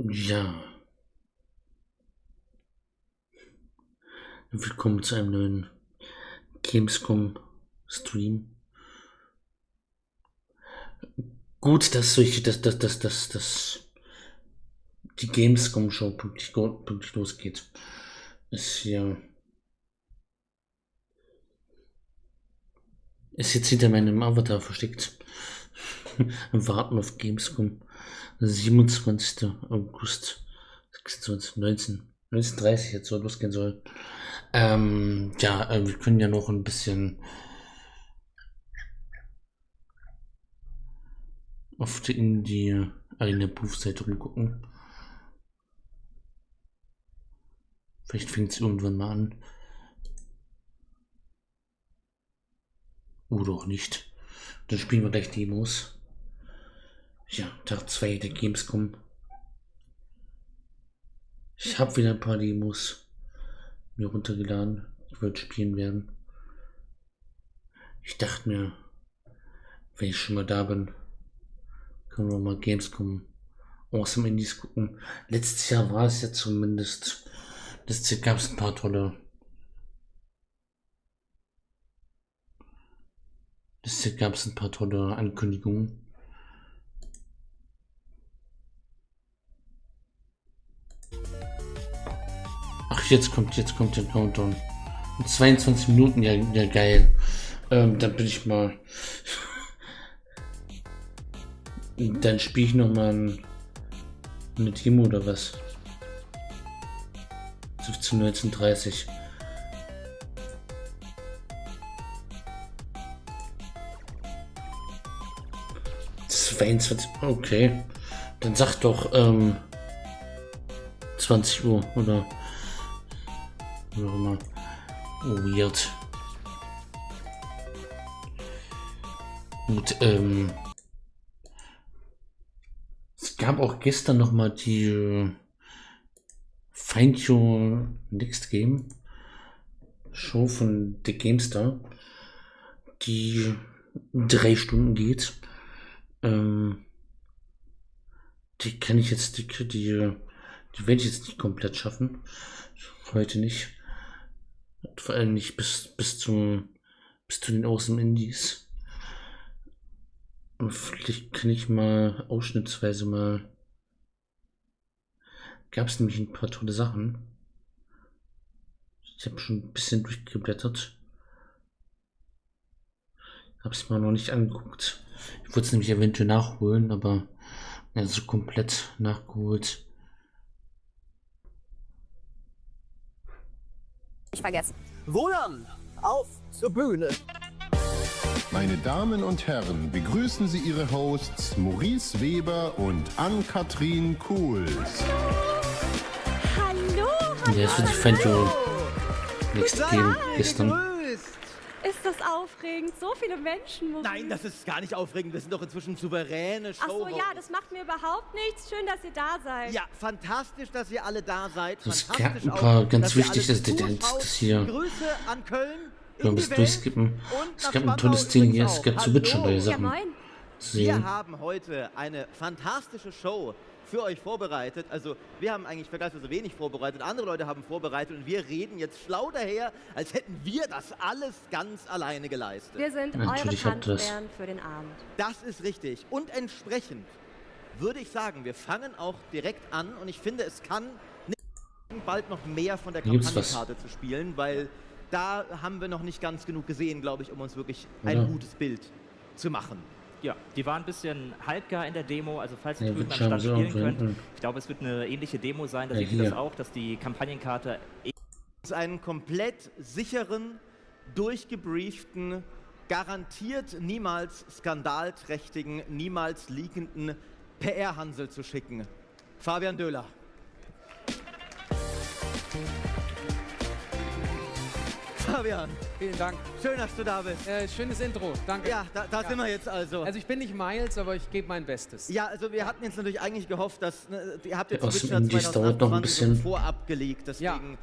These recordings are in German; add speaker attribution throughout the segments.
Speaker 1: Ja, willkommen zu einem neuen Gamescom-Stream. Gut, dass die Gamescom-Show pünktlich losgeht. Ist jetzt hinter meinem Avatar versteckt. Warten auf Gamescom. 27. August 19:30 jetzt so losgehen soll. Wir können ja noch ein bisschen in die Arena Berufsseite rumgucken. Vielleicht fängt es irgendwann mal an. Oder auch nicht. Dann spielen wir gleich Demos. Ja, Tag 2 der Gamescom. Ich habe wieder ein paar Demos mir runtergeladen, die wir spielen werden. Ich dachte mir, wenn ich schon mal da bin, können wir mal Gamescom Awesome Indies gucken. Letztes Jahr war es ja zumindest. Letztes Jahr gab es ein paar tolle. Ankündigungen. Ach, jetzt kommt der Countdown. In 22 Minuten, ja geil. Dann bin ich mal. Dann spiele ich noch mal eine Demo oder was? Zu 19:30. Okay. Dann sag doch 20 Uhr oder wie auch immer. Weird. Gut, es gab auch gestern noch mal die Find Your Next Game Show von The Gamestar, die 3 Stunden geht. Die kann ich jetzt, die werde ich jetzt nicht komplett schaffen. Heute nicht. Vor allem nicht bis zu den Awesome Indies. Aber vielleicht kann ich mal ausschnittsweise mal. Gab es nämlich ein paar tolle Sachen. Ich habe schon ein bisschen durchgeblättert. Habe es mal noch nicht angeguckt. Ich wollte es nämlich eventuell nachholen, aber ja, so komplett nachgeholt.
Speaker 2: Ich vergessen.
Speaker 3: Wohlan, auf zur Bühne.
Speaker 4: Meine Damen und Herren, begrüßen Sie Ihre Hosts Maurice Weber und Ann-Kathrin Kuhls.
Speaker 2: Hallo.
Speaker 1: Der ist für die Find Your Next Game gestern.
Speaker 2: Ist das aufregend? So viele Menschen.
Speaker 3: Nein, das ist gar nicht aufregend. Wir sind doch inzwischen souveräne Show.
Speaker 2: Ach so, ja, das macht mir überhaupt nichts. Schön, dass ihr da seid.
Speaker 3: Ja, fantastisch, dass ihr alle da seid.
Speaker 1: Das ist ein paar ganz wichtig, dass hier
Speaker 3: Grüße an Köln.
Speaker 1: ein bisschen durchskippen. Es gab eine tolle Szene hier, es gab zu Witcher neue Sachen.
Speaker 2: Ja, moin.
Speaker 3: Wir haben heute eine fantastische Show für euch vorbereitet. Also wir haben eigentlich vergleichsweise wenig vorbereitet. Andere Leute haben vorbereitet und wir reden jetzt schlau daher, als hätten wir das alles ganz alleine geleistet.
Speaker 2: Wir sind
Speaker 1: Natürlich
Speaker 2: eure
Speaker 1: habt ihr das.
Speaker 2: Tanzbären für den Abend.
Speaker 3: Das ist richtig. Und entsprechend würde ich sagen, wir fangen auch direkt an und ich finde, es kann nicht bald noch mehr von der
Speaker 1: Hier gibt's was.
Speaker 3: Kampagnenkarte zu spielen, weil da haben wir noch nicht ganz genug gesehen, glaube ich, um uns wirklich
Speaker 1: Ja.
Speaker 3: ein gutes Bild zu machen.
Speaker 5: Ja, die waren ein bisschen halbgar in der Demo, also falls ihr
Speaker 1: Ja,
Speaker 5: drüben am
Speaker 1: Witcher
Speaker 5: Stand
Speaker 1: so
Speaker 5: spielen
Speaker 1: auch,
Speaker 5: könnt. Ich glaube, es wird eine ähnliche Demo sein, da
Speaker 1: Ja,
Speaker 5: seht ihr das
Speaker 1: hier.
Speaker 5: auch, dass die Kampagnenkarte
Speaker 3: Einen komplett sicheren, durchgebrieften, garantiert niemals skandalträchtigen, niemals leakenden PR-Hansel zu schicken. Fabian Döhler. Fabian,
Speaker 6: Vielen Dank.
Speaker 3: schön, dass du da bist.
Speaker 6: Schönes Intro, danke.
Speaker 3: Ja, da sind wir jetzt also.
Speaker 6: Also ich bin nicht Miles, aber ich gebe mein Bestes.
Speaker 3: Ja, also wir hatten jetzt natürlich eigentlich gehofft, dass ihr habt jetzt
Speaker 1: Aus dem
Speaker 3: Witcher
Speaker 1: Indies dauert noch ein
Speaker 3: 2021
Speaker 1: bisschen.
Speaker 3: vorab gelegt, deswegen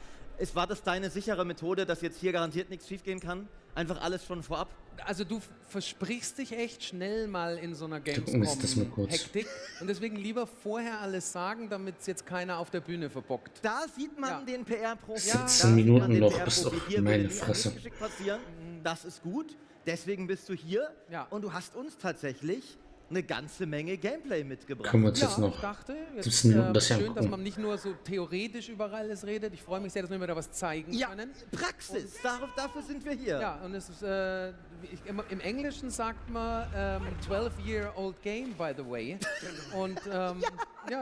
Speaker 3: War das deine sichere Methode, dass jetzt hier garantiert nichts schiefgehen kann? Einfach alles schon vorab?
Speaker 6: Also du versprichst dich echt schnell mal in so einer
Speaker 1: misst das mal kurz.
Speaker 6: Gamescom-Hektik und deswegen lieber vorher alles sagen, damit es jetzt keiner auf der Bühne verbockt.
Speaker 3: Da sieht man den PR-Profi.
Speaker 1: 17 Minuten noch, bis auf meine Fresse.
Speaker 3: Passieren. Das ist gut, deswegen bist du hier und du hast uns tatsächlich eine ganze Menge Gameplay mitgebracht.
Speaker 1: Können wir uns jetzt noch
Speaker 6: ich dachte,
Speaker 1: 17 Minuten das
Speaker 6: schön, dass man nicht nur so theoretisch über alles redet. Ich freue mich sehr, dass wir da was zeigen können.
Speaker 3: Praxis, dafür sind wir hier.
Speaker 6: Ja, und es ist, im Englischen sagt man 12-year-old game, by the way. Und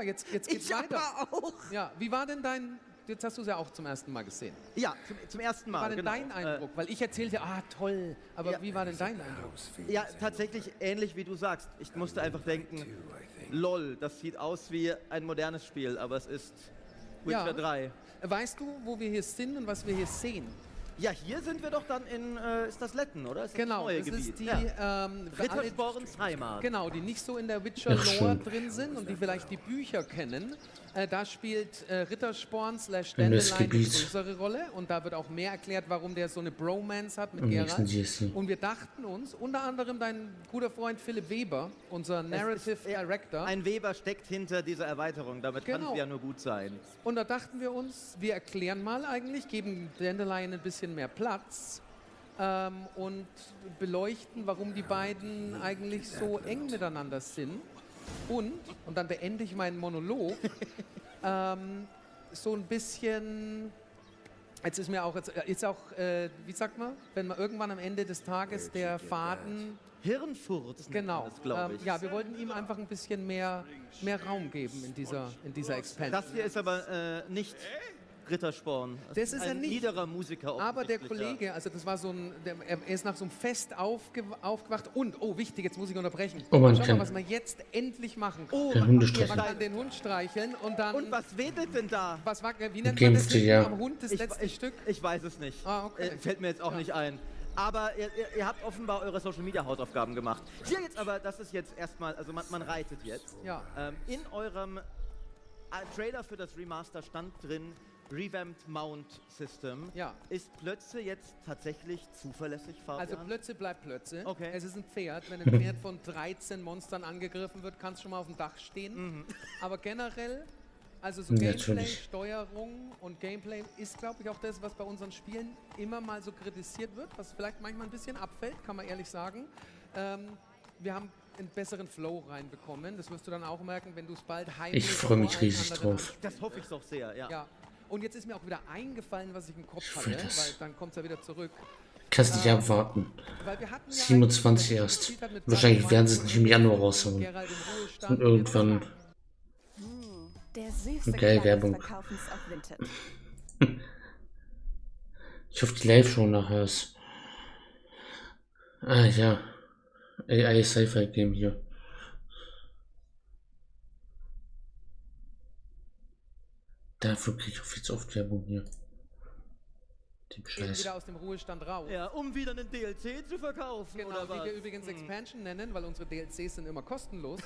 Speaker 6: jetzt geht's weiter.
Speaker 3: Auch.
Speaker 6: Ja, wie war denn jetzt hast du es ja auch zum ersten Mal gesehen.
Speaker 3: Ja, zum ersten Mal.
Speaker 6: Wie war denn dein Eindruck? Weil ich erzählte, toll, aber wie war denn dein Eindruck?
Speaker 3: Ja, tatsächlich ähnlich wie du sagst. Ich musste einfach denken, lol, das sieht aus wie ein modernes Spiel, aber es ist Witcher 3.
Speaker 6: Weißt du, wo wir hier sind und was wir hier sehen?
Speaker 3: Ja, hier sind wir doch dann ist das Letten, oder? Ist das
Speaker 6: Genau,
Speaker 3: neue
Speaker 6: das
Speaker 3: Gebiet?
Speaker 6: ist die
Speaker 3: Rittersporns Heimat.
Speaker 6: Genau, die nicht so in der Witcher-Lore drin sind und die vielleicht die Bücher kennen. Da spielt Rittersporn / Dandelion eine größere Rolle und da wird auch mehr erklärt, warum der so eine Bromance hat mit Geralt. Und wir dachten uns, unter anderem dein guter Freund Philipp Weber, unser Narrative Director.
Speaker 3: Ein Weber steckt hinter dieser Erweiterung, damit kann es ja nur gut sein.
Speaker 6: Und da dachten wir uns, wir erklären mal eigentlich, geben Dandelion ein bisschen mehr Platz und beleuchten, warum die beiden eigentlich so eng miteinander sind. Und dann beende ich meinen Monolog, so ein bisschen, jetzt ist mir auch, wie sagt man, wenn man irgendwann am Ende des Tages der Faden...
Speaker 3: Hirnfurz.
Speaker 6: Genau,
Speaker 3: glaube ich.
Speaker 6: ja, wir wollten ihm einfach ein bisschen mehr Raum geben in dieser Expansion.
Speaker 3: Das hier ist aber nicht Rittersporn.
Speaker 6: Das ist
Speaker 3: ein
Speaker 6: nicht.
Speaker 3: niederer Musiker.
Speaker 6: Aber der Kollege, also das war er ist nach so einem Fest aufgewacht und, wichtig, jetzt muss ich unterbrechen.
Speaker 1: Oh, man
Speaker 6: Schau
Speaker 1: kann
Speaker 6: mal, was wir jetzt endlich machen.
Speaker 1: den Hund streicheln.
Speaker 6: Man kann den Hund streicheln und dann...
Speaker 3: Und was wedelt denn da?
Speaker 6: Wie nennt man das
Speaker 1: ja.
Speaker 6: am Hund, das letzte Stück?
Speaker 3: Ich weiß es nicht.
Speaker 6: Okay.
Speaker 3: Fällt mir jetzt auch nicht ein. Aber ihr habt offenbar eure Social-Media-Hausaufgaben gemacht. Hier jetzt aber, das ist jetzt erstmal, also man reitet jetzt.
Speaker 6: Ja.
Speaker 3: In eurem Trailer für das Remaster stand drin, Revamped Mount System.
Speaker 6: Ja.
Speaker 3: Ist Plötze jetzt tatsächlich zuverlässig, Fabian?
Speaker 6: Also Plötze bleibt Plötze.
Speaker 3: Okay.
Speaker 6: Es ist ein Pferd. Wenn ein Pferd von 13 Monstern angegriffen wird, kann es schon mal auf dem Dach stehen. Aber generell, also so Gameplay, Steuerung und Gameplay ist, glaube ich, auch das, was bei unseren Spielen immer mal so kritisiert wird, was vielleicht manchmal ein bisschen abfällt, kann man ehrlich sagen. Wir haben einen besseren Flow reinbekommen. Das wirst du dann auch merken, wenn du es bald heimlich...
Speaker 1: Ich freue mich riesig drauf.
Speaker 3: Das hoffe ich doch sehr, ja.
Speaker 6: Und jetzt ist mir auch wieder eingefallen, was ich im Kopf hatte, weil dann kommt es ja wieder zurück.
Speaker 1: Kannst nicht abwarten.
Speaker 6: Weil wir hatten
Speaker 1: 27 erst. Wahrscheinlich werden sie es nicht im Januar raushauen. Und irgendwann...
Speaker 2: Der süße
Speaker 1: Geil,
Speaker 2: Klang
Speaker 1: Werbung.
Speaker 2: des Verkaufens auf Vinted.
Speaker 1: Ich hoffe, die Live-Show nachher ist. Ja. AI Sci-Fi Game hier. Dafür kriege ich auch jetzt oft Werbung hier. Den Scheiß.
Speaker 6: Wieder aus dem Ruhestand raus.
Speaker 3: Ja, um wieder einen DLC zu verkaufen,
Speaker 6: Genau,
Speaker 3: oder was?
Speaker 6: die wir übrigens Expansion nennen, weil unsere DLCs sind immer kostenlos.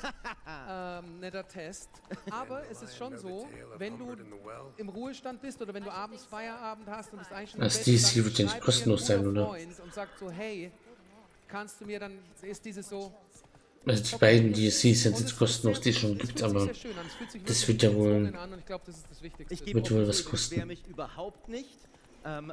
Speaker 6: Netter Test. Aber es ist schon so, wenn du im Ruhestand bist oder wenn du abends Feierabend hast und bist eigentlich schon im
Speaker 1: Das
Speaker 6: Bett,
Speaker 1: DLC
Speaker 6: dann
Speaker 1: wird ja nicht
Speaker 6: schreibt
Speaker 1: kostenlos
Speaker 6: dir ein
Speaker 1: sein,
Speaker 6: guter
Speaker 1: oder?
Speaker 6: Freund und sagt so, hey, kannst du mir dann, ist dieses so...
Speaker 1: Also die beiden DLCs sind jetzt kostenlos, die es schon gibt, aber das wird ja wohl...
Speaker 6: Ich glaube, das ist das Wichtigste.
Speaker 3: Ich gebe
Speaker 1: Wird wohl was
Speaker 3: ich
Speaker 1: kosten.
Speaker 3: beschwere mich überhaupt nicht.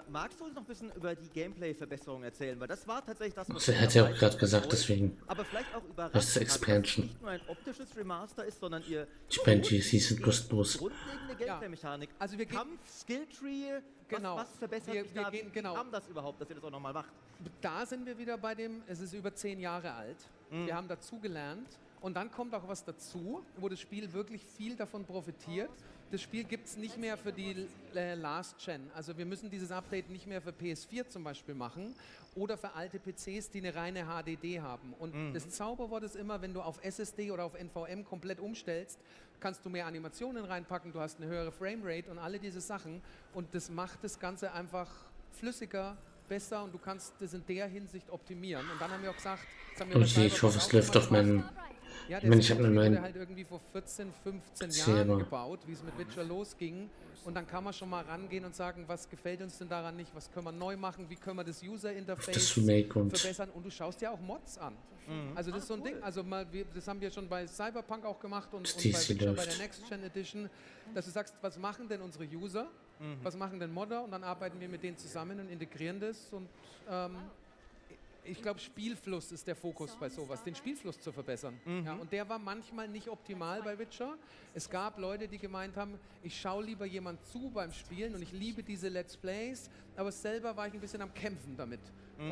Speaker 3: Magst du uns noch ein bisschen über die Gameplay-Verbesserungen erzählen? Weil das war tatsächlich das, was...
Speaker 1: Das hat er auch gerade gesagt, deswegen...
Speaker 3: Aber vielleicht auch überrascht,
Speaker 1: Das ist Expansion.
Speaker 3: dass es nicht nur ein optisches Remaster ist, sondern ihr...
Speaker 1: Die beiden DLCs sind kostenlos.
Speaker 3: Grundlegende Gameplay-Mechanik.
Speaker 6: Also wir gehen-
Speaker 3: Kampf, Skilltree,
Speaker 6: Genau.
Speaker 3: was verbessert
Speaker 6: Wir
Speaker 3: sich da?
Speaker 6: gehen-
Speaker 3: Wie
Speaker 6: genau.
Speaker 3: kam das überhaupt, dass ihr das auch nochmal macht?
Speaker 6: Da sind wir wieder bei dem, es ist über 10 Jahre alt. Wir haben dazugelernt. Und dann kommt auch was dazu, wo das Spiel wirklich viel davon profitiert. Das Spiel gibt es nicht mehr für die Last Gen. Also wir müssen dieses Update nicht mehr für PS4 zum Beispiel machen oder für alte PCs, die eine reine HDD haben. Und das Zauberwort ist immer, wenn du auf SSD oder auf NVM komplett umstellst, kannst du mehr Animationen reinpacken, du hast eine höhere Framerate und alle diese Sachen. Und das macht das Ganze einfach flüssiger, besser und du kannst das in der Hinsicht optimieren. Und dann haben wir auch gesagt, das haben wir
Speaker 1: Okay, ich hoffe, es läuft auf meinem
Speaker 6: Ja,
Speaker 1: Ich meine, ich habe eine
Speaker 6: wurde
Speaker 1: neue
Speaker 6: halt irgendwie vor 14, 15
Speaker 1: Erzähl
Speaker 6: Jahren
Speaker 1: mal.
Speaker 6: gebaut, wie es mit Witcher losging. Und dann kann man schon mal rangehen und sagen, was gefällt uns denn daran nicht, was können wir neu machen, wie können wir das
Speaker 1: das
Speaker 6: User-Interface
Speaker 1: Remake und
Speaker 6: verbessern. Und du schaust ja auch Mods an. Also das ist so ein Ding, also das haben wir schon bei Cyberpunk auch gemacht und bei
Speaker 1: DC
Speaker 6: Witcher, bei
Speaker 1: läuft.
Speaker 6: der Next Gen Edition, dass du sagst, was machen denn unsere User, was machen denn Modder, und dann arbeiten wir mit denen zusammen und integrieren das. Und ich glaube, Spielfluss ist der Fokus bei sowas, den Spielfluss zu verbessern. Ja, und der war manchmal nicht optimal bei Witcher. Es gab Leute, die gemeint haben, ich schaue lieber jemand zu beim Spielen und ich liebe diese Let's Plays, aber selber war ich ein bisschen am Kämpfen damit.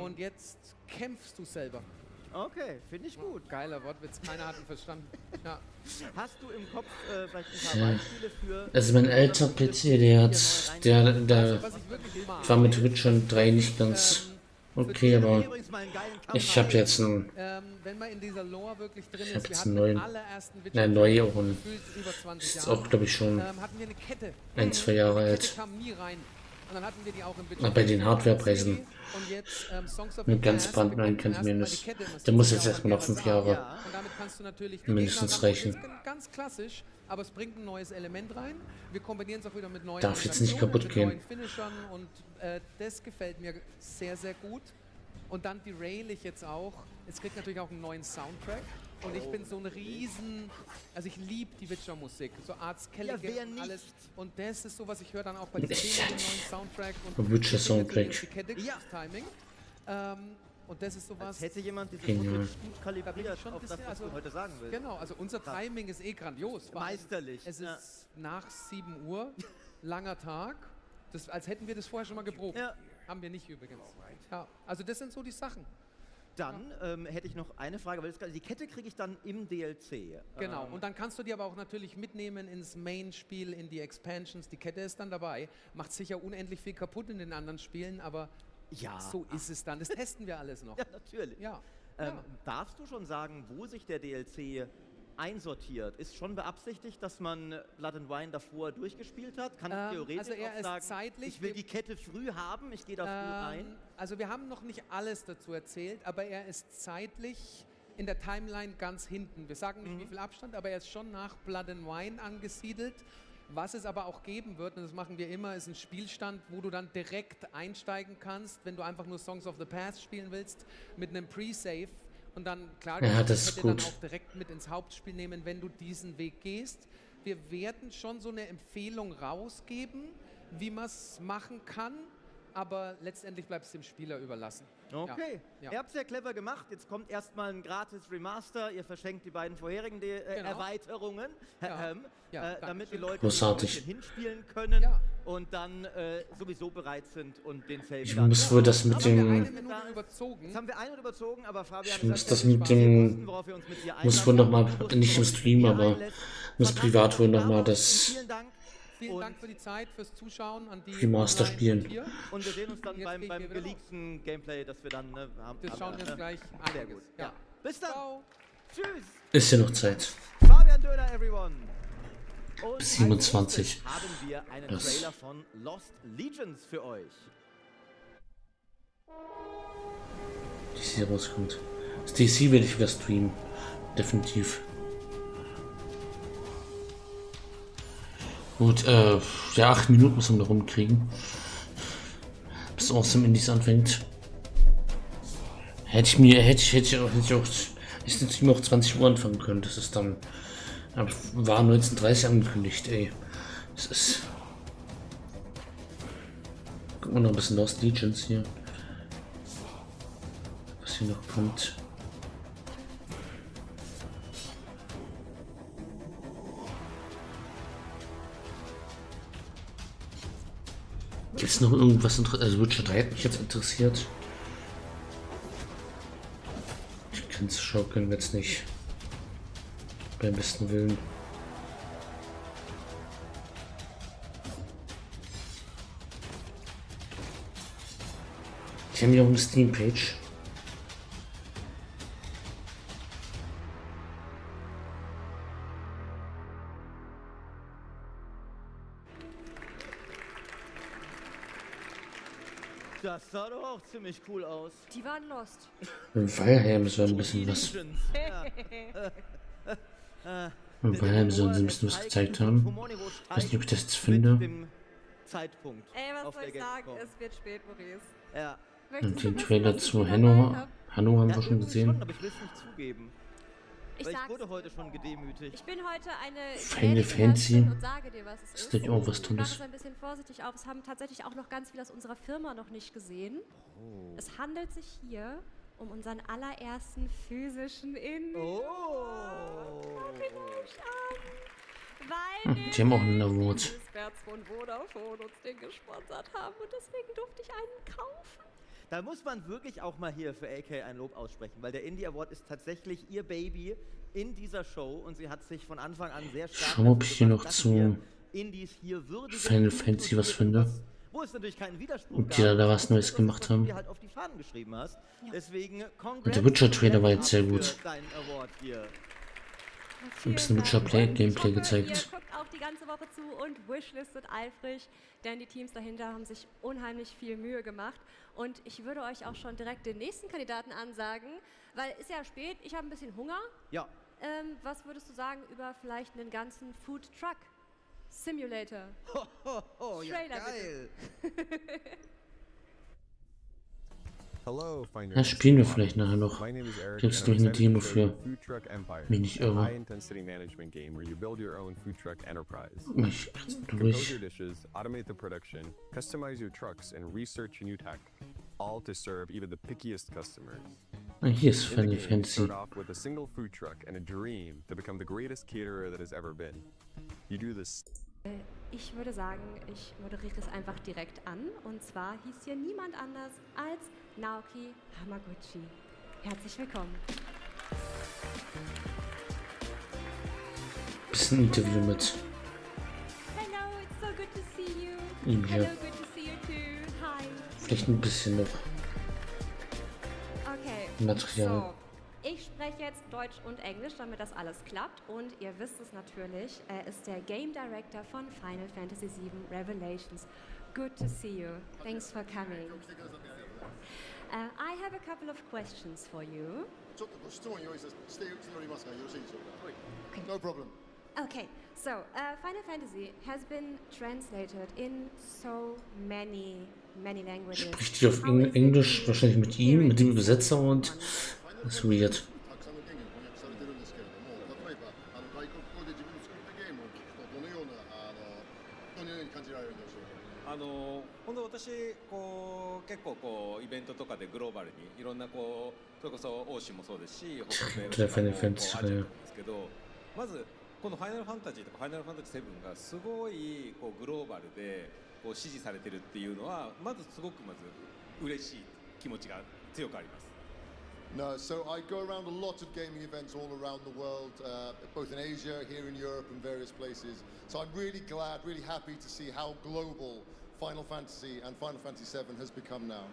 Speaker 6: Und jetzt kämpfst du selber.
Speaker 3: Okay, finde ich gut.
Speaker 6: Geiler Wortwitz, keiner hat ihn verstanden. Ja.
Speaker 3: Hast du im Kopf vielleicht ein paar Beispiele für...
Speaker 1: also mein alter PC, der
Speaker 6: Was ich wirklich
Speaker 1: war mit Witcher 3 nicht ganz okay, aber
Speaker 3: Übrigens mal einen geilen Kampf
Speaker 1: ich habe jetzt einen,
Speaker 6: wenn man in dieser Lore wirklich drin
Speaker 1: Ich hab
Speaker 6: ist, wir
Speaker 1: jetzt
Speaker 6: hatten
Speaker 1: einen
Speaker 6: den
Speaker 1: neuen-
Speaker 6: allerersten Witcher
Speaker 1: nein, neu auch ein,
Speaker 6: gefühlt über 20
Speaker 1: ist
Speaker 6: Jahren,
Speaker 1: auch glaube ich schon
Speaker 6: hatten wir eine Kette.
Speaker 1: 1-2 Jahre
Speaker 6: Die
Speaker 1: alt.
Speaker 6: Kette kam nie rein. Und dann hatten wir die auch im
Speaker 1: Aber bei den Hardwarepreisen
Speaker 6: Und jetzt Songs of
Speaker 1: mit
Speaker 6: the
Speaker 1: ganz
Speaker 6: Past,
Speaker 1: brandneuen
Speaker 6: wir konnten
Speaker 1: Kantimien
Speaker 6: erst mal die
Speaker 1: ist.
Speaker 6: Kette
Speaker 1: Der muss jetzt
Speaker 6: ja
Speaker 1: erstmal noch 5 Jahre.
Speaker 3: Ja.
Speaker 6: Und damit kannst du natürlich die
Speaker 1: mindestens
Speaker 6: Gegner
Speaker 1: reichen.
Speaker 6: ranholen. Ist ganz klassisch, aber es bringt ein neues Element rein. Wir kombinieren es auch wieder mit neuen
Speaker 1: Darf jetzt nicht
Speaker 6: Animationen,
Speaker 1: kaputt
Speaker 6: mit
Speaker 1: gehen.
Speaker 6: neuen Finishern und das gefällt mir sehr, sehr gut. Und dann derail ich jetzt auch. Es kriegt natürlich auch einen neuen Soundtrack. Und ich bin so ein riesen, also ich liebe die Witcher-Musik, so Arts
Speaker 3: Ja, wer
Speaker 6: Kelly
Speaker 3: nicht?
Speaker 6: alles. Und das ist so, was ich höre dann auch bei den Szenen, den neuen Soundtrack. Und
Speaker 1: Der Witcher-Soundtrack.
Speaker 6: die Kette,
Speaker 3: Ja.
Speaker 6: das Timing. Und das ist sowas.
Speaker 3: Als hätte jemand diese
Speaker 1: Genial.
Speaker 3: Footage gut
Speaker 6: Da bin ich
Speaker 3: kalibriert
Speaker 6: schon ein
Speaker 3: auf das,
Speaker 6: bisschen-
Speaker 3: was du
Speaker 6: also-
Speaker 3: heute sagen willst.
Speaker 6: Genau, also unser Timing ist eh grandios. Vor allem,
Speaker 3: Meisterlich.
Speaker 6: Es
Speaker 3: Ja.
Speaker 6: ist nach 7 Uhr, langer Tag, das, als hätten wir das vorher schon mal geprobt.
Speaker 3: Ja.
Speaker 6: Haben wir nicht übrigens. Ja, also das sind so die Sachen.
Speaker 3: Dann hätte ich noch eine Frage, weil die Kette kriege ich dann im DLC.
Speaker 6: Genau, und dann kannst du die aber auch natürlich mitnehmen ins Main-Spiel, in die Expansions. Die Kette ist dann dabei. Macht sicher unendlich viel kaputt in den anderen Spielen, aber
Speaker 3: Ja.
Speaker 6: so ist es dann. Das testen wir alles noch.
Speaker 3: Ja, natürlich.
Speaker 6: Ja.
Speaker 3: Darfst du schon sagen, wo sich der DLC einsortiert? Ist schon beabsichtigt, dass man Blood and Wine davor durchgespielt hat? Kann ich theoretisch
Speaker 6: also er
Speaker 3: auch
Speaker 6: ist
Speaker 3: sagen,
Speaker 6: zeitlich-
Speaker 3: ich will die Kette früh haben, ich gehe da früh rein?
Speaker 6: Also wir haben noch nicht alles dazu erzählt, aber er ist zeitlich in der Timeline ganz hinten. Wir sagen nicht, wie viel Abstand, aber er ist schon nach Blood and Wine angesiedelt. Was es aber auch geben wird, und das machen wir immer, ist ein Spielstand, wo du dann direkt einsteigen kannst, wenn du einfach nur Songs of the Past spielen willst, mit einem Pre-Save. Und dann, klar,
Speaker 1: Ja,
Speaker 6: kannst du
Speaker 1: das
Speaker 6: die
Speaker 1: ist
Speaker 6: Kette dann
Speaker 1: gut.
Speaker 6: auch direkt mit ins Hauptspiel nehmen, wenn du diesen Weg gehst. Wir werden schon so eine Empfehlung rausgeben, wie man es machen kann, aber letztendlich bleibt es dem Spieler überlassen.
Speaker 3: Okay,
Speaker 6: Ja.
Speaker 3: ihr habt es ja clever gemacht. Jetzt kommt erstmal ein gratis Remaster. Ihr verschenkt die beiden vorherigen Erweiterungen,
Speaker 6: Ja. Ja,
Speaker 3: damit die
Speaker 6: Dankeschön.
Speaker 3: Leute
Speaker 1: Großartig.
Speaker 3: ein bisschen hinspielen können
Speaker 6: Ja.
Speaker 3: und dann sowieso bereit sind und den Save
Speaker 1: Ich
Speaker 3: dann-
Speaker 1: muss wohl das mit
Speaker 6: Haben wir eine
Speaker 1: dem,
Speaker 6: Minute überzogen?
Speaker 3: Jetzt haben wir eine überzogen, aber Fabian
Speaker 1: ich muss
Speaker 3: sagt,
Speaker 1: das
Speaker 3: wir
Speaker 1: mit dem,
Speaker 3: worauf wir uns mit dir
Speaker 1: muss wohl
Speaker 3: einlassen
Speaker 1: nochmal,
Speaker 3: haben.
Speaker 1: nicht im Stream, aber muss privat wohl nochmal das
Speaker 3: Vielen Dank.
Speaker 6: Vielen
Speaker 3: Und-
Speaker 6: Dank für die Zeit, fürs Zuschauen an die
Speaker 1: Remaster
Speaker 6: online
Speaker 1: spielen.
Speaker 6: und hier.
Speaker 3: Und wir sehen uns dann
Speaker 6: Jetzt
Speaker 3: beim
Speaker 6: gehe ich hier wieder
Speaker 3: geleakten Gameplay, das wir dann haben.
Speaker 6: Das schauen wir uns gleich
Speaker 3: Sehr
Speaker 6: einiges.
Speaker 3: gut.
Speaker 6: Ja.
Speaker 3: Ja. Bis dann.
Speaker 6: Ciao.
Speaker 3: Tschüss.
Speaker 1: ist ja noch Zeit.
Speaker 3: Fabian Döner, everyone. Und
Speaker 1: Bis
Speaker 3: als
Speaker 1: 27.
Speaker 3: nächstes haben wir einen
Speaker 1: Das-
Speaker 3: Trailer von Lost Legions für euch.
Speaker 1: DC rauskommt. Das DC werde ich wieder streamen. Definitiv. Gut, ja, 8 Minuten müssen wir noch rumkriegen. Bis Awesome Indies anfängt. Hätte ich den Stream auch 20 Uhr anfangen können. Das ist dann. Aber war 19:30 angekündigt, ey. Das ist. Gucken wir noch ein bisschen Lost Legions hier. Was hier noch kommt. Gibt es noch irgendwas also Witcher 3 hat mich jetzt interessiert. Ich kann es schaukeln jetzt nicht. Beim besten Willen. Ich habe hier auch eine Steam-Page.
Speaker 3: Das sah doch auch ziemlich cool aus.
Speaker 2: Die waren lost.
Speaker 1: Im Valheim so ein bisschen was.
Speaker 3: Legions. Ja.
Speaker 1: Und weil sie uns ein bisschen was gezeigt haben. Ich weiß nicht, ob ich das jetzt finde.
Speaker 3: Zeitpunkt.
Speaker 2: Ey, was
Speaker 3: auf
Speaker 2: soll
Speaker 3: der
Speaker 2: ich sagen?
Speaker 3: Gamescom.
Speaker 2: Es wird spät, Maurice.
Speaker 3: Ja.
Speaker 2: Möchtest
Speaker 1: Und
Speaker 2: du
Speaker 1: den
Speaker 2: wissen,
Speaker 1: Trailer
Speaker 2: was ich
Speaker 1: zu
Speaker 2: mit
Speaker 1: Hanno
Speaker 2: dabei hab?
Speaker 1: haben wir
Speaker 3: Ja,
Speaker 1: schon
Speaker 3: irgendwie
Speaker 1: gesehen.
Speaker 3: schon, aber ich will es nicht zugeben.
Speaker 2: Ich
Speaker 3: Weil ich
Speaker 2: sag's
Speaker 3: wurde heute
Speaker 2: dir.
Speaker 3: schon gedemütigt.
Speaker 2: Ich bin heute eine
Speaker 1: Final
Speaker 2: gnädige
Speaker 1: Fantasy.
Speaker 2: Herrin und sage dir, was es
Speaker 1: Ist
Speaker 2: ist.
Speaker 1: gleich auch was
Speaker 2: Ich mache
Speaker 1: Tolles.
Speaker 2: es ein bisschen vorsichtig auf. Es haben tatsächlich auch noch ganz viele aus unserer Firma noch nicht gesehen. Es handelt sich hier um unseren allerersten physischen
Speaker 3: Oh.
Speaker 2: Guck ihn euch an. Weil
Speaker 1: Die haben auch einen Award.
Speaker 2: die Experts von Vodafone uns den gesponsert haben und deswegen durfte ich einen kaufen.
Speaker 3: Da muss man wirklich auch mal hier für AK ein Lob aussprechen, weil der Indie Award ist tatsächlich ihr Baby in dieser Show und sie hat sich von Anfang an sehr stark
Speaker 1: Schau mal, ob
Speaker 3: dafür
Speaker 1: ich hier
Speaker 3: gemacht,
Speaker 1: noch
Speaker 3: dass
Speaker 1: zu
Speaker 3: wir Indies hier würdigen
Speaker 1: Final
Speaker 3: und
Speaker 1: Fantasy was
Speaker 3: inkludieren,
Speaker 1: finde.
Speaker 3: wo es natürlich keinen Widerspruch
Speaker 1: Ob die da was Neues
Speaker 3: das,
Speaker 1: gemacht haben.
Speaker 3: Was du dir halt auf die Fahnen geschrieben hast. Deswegen
Speaker 1: Und der Witcher-Trailer war jetzt sehr
Speaker 3: Level up
Speaker 1: gut.
Speaker 3: für deinen Award hier.
Speaker 1: Ein bisschen
Speaker 2: Vielen Dank.
Speaker 1: Witcher-Gameplay
Speaker 2: Ich hoffe,
Speaker 1: gezeigt.
Speaker 2: Ihr guckt auch die ganze Woche zu und wishlistet eifrig, denn die Teams dahinter haben sich unheimlich viel Mühe gemacht. Und ich würde euch auch schon direkt den nächsten Kandidaten ansagen, weil ist ja spät, ich habe ein bisschen Hunger.
Speaker 3: Ja.
Speaker 2: Was würdest du sagen über vielleicht einen ganzen Food Truck Simulator?
Speaker 3: Ja,
Speaker 2: Trailer
Speaker 3: geil.
Speaker 7: Hello, Finder.
Speaker 1: Das spielen wir vielleicht nachher noch.
Speaker 7: My name is Eric,
Speaker 1: Gibt's
Speaker 7: and
Speaker 1: durch
Speaker 7: I'm
Speaker 1: eine
Speaker 7: excited
Speaker 1: Demo
Speaker 7: to show you
Speaker 1: für.
Speaker 7: Food Truck Empire,
Speaker 1: Mich nicht
Speaker 7: a
Speaker 1: irre.
Speaker 7: high-intensity management game where you build your own food truck enterprise.
Speaker 1: Ich
Speaker 7: Compose
Speaker 1: durch.
Speaker 7: your dishes, automate the production, customize your trucks, and research new tech, all to serve even the pickiest customers.
Speaker 1: Ah, hier ist
Speaker 7: In the
Speaker 1: Final
Speaker 7: game, you
Speaker 1: Fantasy.
Speaker 7: start off with a single food truck and a dream to become the greatest caterer that has ever been. You do this.
Speaker 2: Ich würde sagen, ich moderiere es einfach direkt an. Und zwar hieß hier niemand anders als Naoki Hamaguchi. Herzlich willkommen.
Speaker 1: Bisschen Interview mit
Speaker 2: Hello, it's so good to see you.
Speaker 1: ihm
Speaker 2: Hello,
Speaker 1: hier.
Speaker 2: good to see you too. Hi.
Speaker 1: Vielleicht ein bisschen noch
Speaker 2: Okay.
Speaker 1: Material.
Speaker 2: So, ich spreche jetzt Deutsch und Englisch, damit das alles klappt. Und ihr wisst es natürlich, er ist der Game Director von Final Fantasy VII Revelations. Good to see you. Thanks for coming. I have a couple of questions for you.
Speaker 4: ちょっとご質問用意しておりますがよろしいでしょうか。No problem.
Speaker 2: Okay, so Final Fantasy has been translated in so many languages.
Speaker 1: Spricht die auf
Speaker 2: How is it
Speaker 1: Englisch,
Speaker 2: to
Speaker 1: wahrscheinlich mit ihm,
Speaker 2: hear
Speaker 1: mit dem
Speaker 2: it
Speaker 1: Übersetzer
Speaker 2: in
Speaker 1: und
Speaker 2: one?
Speaker 1: das ist weird.
Speaker 4: たくさんの言語に翻訳されてるんですけれども、例えば外国語で自分の作ったゲームを聞くとどのように感じられるでしょうか。
Speaker 8: 本当私結構イベントとかでグローバルにいろんなそれこそ欧州もそうですし北米とかもアジアなんですけど、まずこのファイナルファンタジーとかファイナルファンタジー7がすごいグローバルで支持されてるっていうのはまずすごく嬉しい気持ちが強くあります。
Speaker 4: No, so I go around a lot of gaming events all around the world, both in Asia, here in Europe, and various places. So I'm really glad, really happy to see how global Final Fantasy and Final Fantasy VII has become now.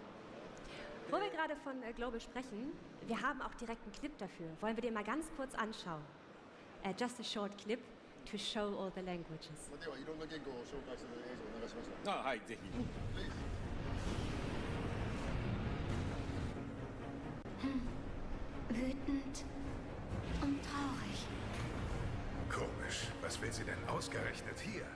Speaker 2: Wo wir gerade von Global sprechen, wir haben auch direkt einen Clip dafür. Wollen wir den mal ganz kurz anschauen? Just a short clip to show all the languages.
Speaker 4: ではいろんな言語を紹介する映像を流しましょう。
Speaker 8: はいぜひ。
Speaker 9: Wütend und traurig.
Speaker 10: Komisch. Was will sie denn ausgerechnet hier?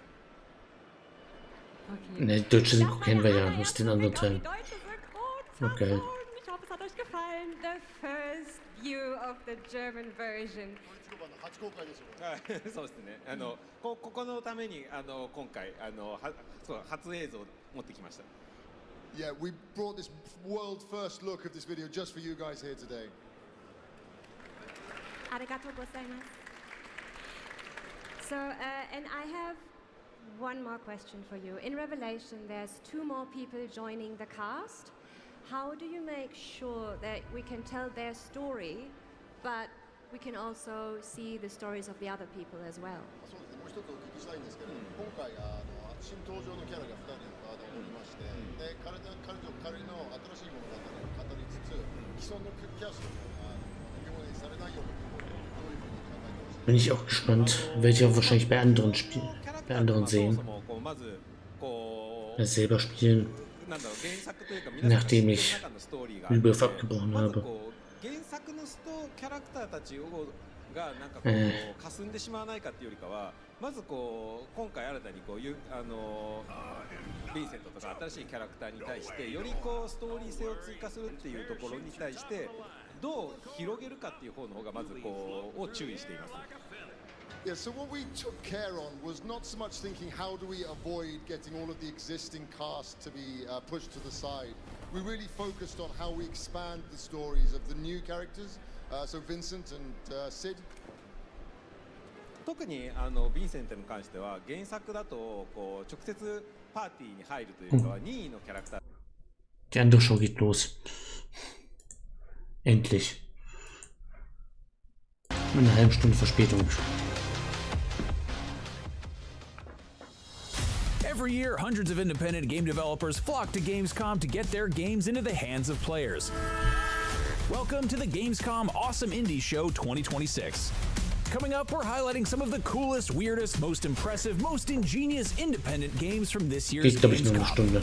Speaker 2: Okay.
Speaker 1: Ne, die deutsche Synchro
Speaker 2: Das war
Speaker 1: kennen wir
Speaker 2: der
Speaker 1: ja aus
Speaker 2: allererste
Speaker 1: den anderen
Speaker 2: Blick auf
Speaker 1: Teilen.
Speaker 2: die deutsche Synchronfassung.
Speaker 1: Okay.
Speaker 2: Ich hoffe, es hat euch gefallen. The first view of the German version.
Speaker 4: 初公開ですよ。
Speaker 8: そうですね。ここのために今回そう初映像を持ってきました。
Speaker 4: Yeah, we brought this world first look of this video just for you guys here today.
Speaker 2: Arigatou gozaimasu. So, and I have one more question for you. In Revelation, there's 2 more people joining the cast. How do you make sure that we can tell their story, but we can also see the stories of the other people as well?
Speaker 4: そうですね。もう一つお聞きしたいんですけれども、今回新登場のキャラが2人おりまして、で彼の新しい物語を語りつつ、既存のキャストも表現されないようなところをどういうふうに考えてほしい。
Speaker 1: Bin ich auch gespannt, welche auch wahrscheinlich bei anderen Spielen, bei anderen sehen. Selber spielen, nachdem ich Rebirth abgebrochen habe.
Speaker 8: 原作のキャラクターたちをがなんかこう霞んでしまわないかっていうよりかは、まずこう今回新たにこういうヴィンセントとか新しいキャラクターに対してよりこうストーリー性を追加するっていうところに対してどう広げるかっていう方の方がまずこうを注意しています。
Speaker 4: Yeah, so what we took care on was not so much thinking how do we avoid getting all of the existing cast to be pushed to the side. We really focused on how we expand the stories of the new characters, so Vincent and Sid.
Speaker 8: 特にヴィンセントに関しては原作だとこう直接パーティーに入るというかは任意のキャラクター。
Speaker 1: Die andere Show geht los. Endlich. Mit einer halben Stunde Verspätung.
Speaker 11: Every year, hundreds of independent game developers flock to Gamescom to get their games into the hands of players. Welcome to the Gamescom Awesome Indie Show 2026. Coming up, we're highlighting some of the coolest, weirdest, most impressive, most ingenious independent games from this year's
Speaker 1: Geht, glaube ich, nur eine
Speaker 11: Gamescom.
Speaker 1: Stunde.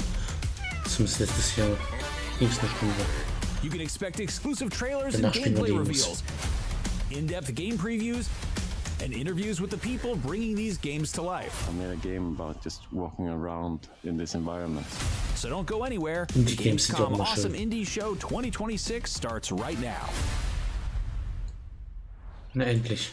Speaker 1: Zumindest letztes Jahr ging es eine Stunde.
Speaker 11: You can expect exclusive trailers and
Speaker 1: Danach spielen wir
Speaker 11: gameplay
Speaker 1: Demos.
Speaker 11: reveals, in-depth game previews, and interviews with the people bringing these games to life.
Speaker 12: I made a game about just walking around in this environment.
Speaker 11: So don't go anywhere.
Speaker 1: Und
Speaker 11: The
Speaker 1: die Games sind ja auch
Speaker 11: Gamescom
Speaker 1: immer
Speaker 11: Awesome
Speaker 1: schön.
Speaker 11: Indie Show 2026 starts right now.
Speaker 1: Na endlich.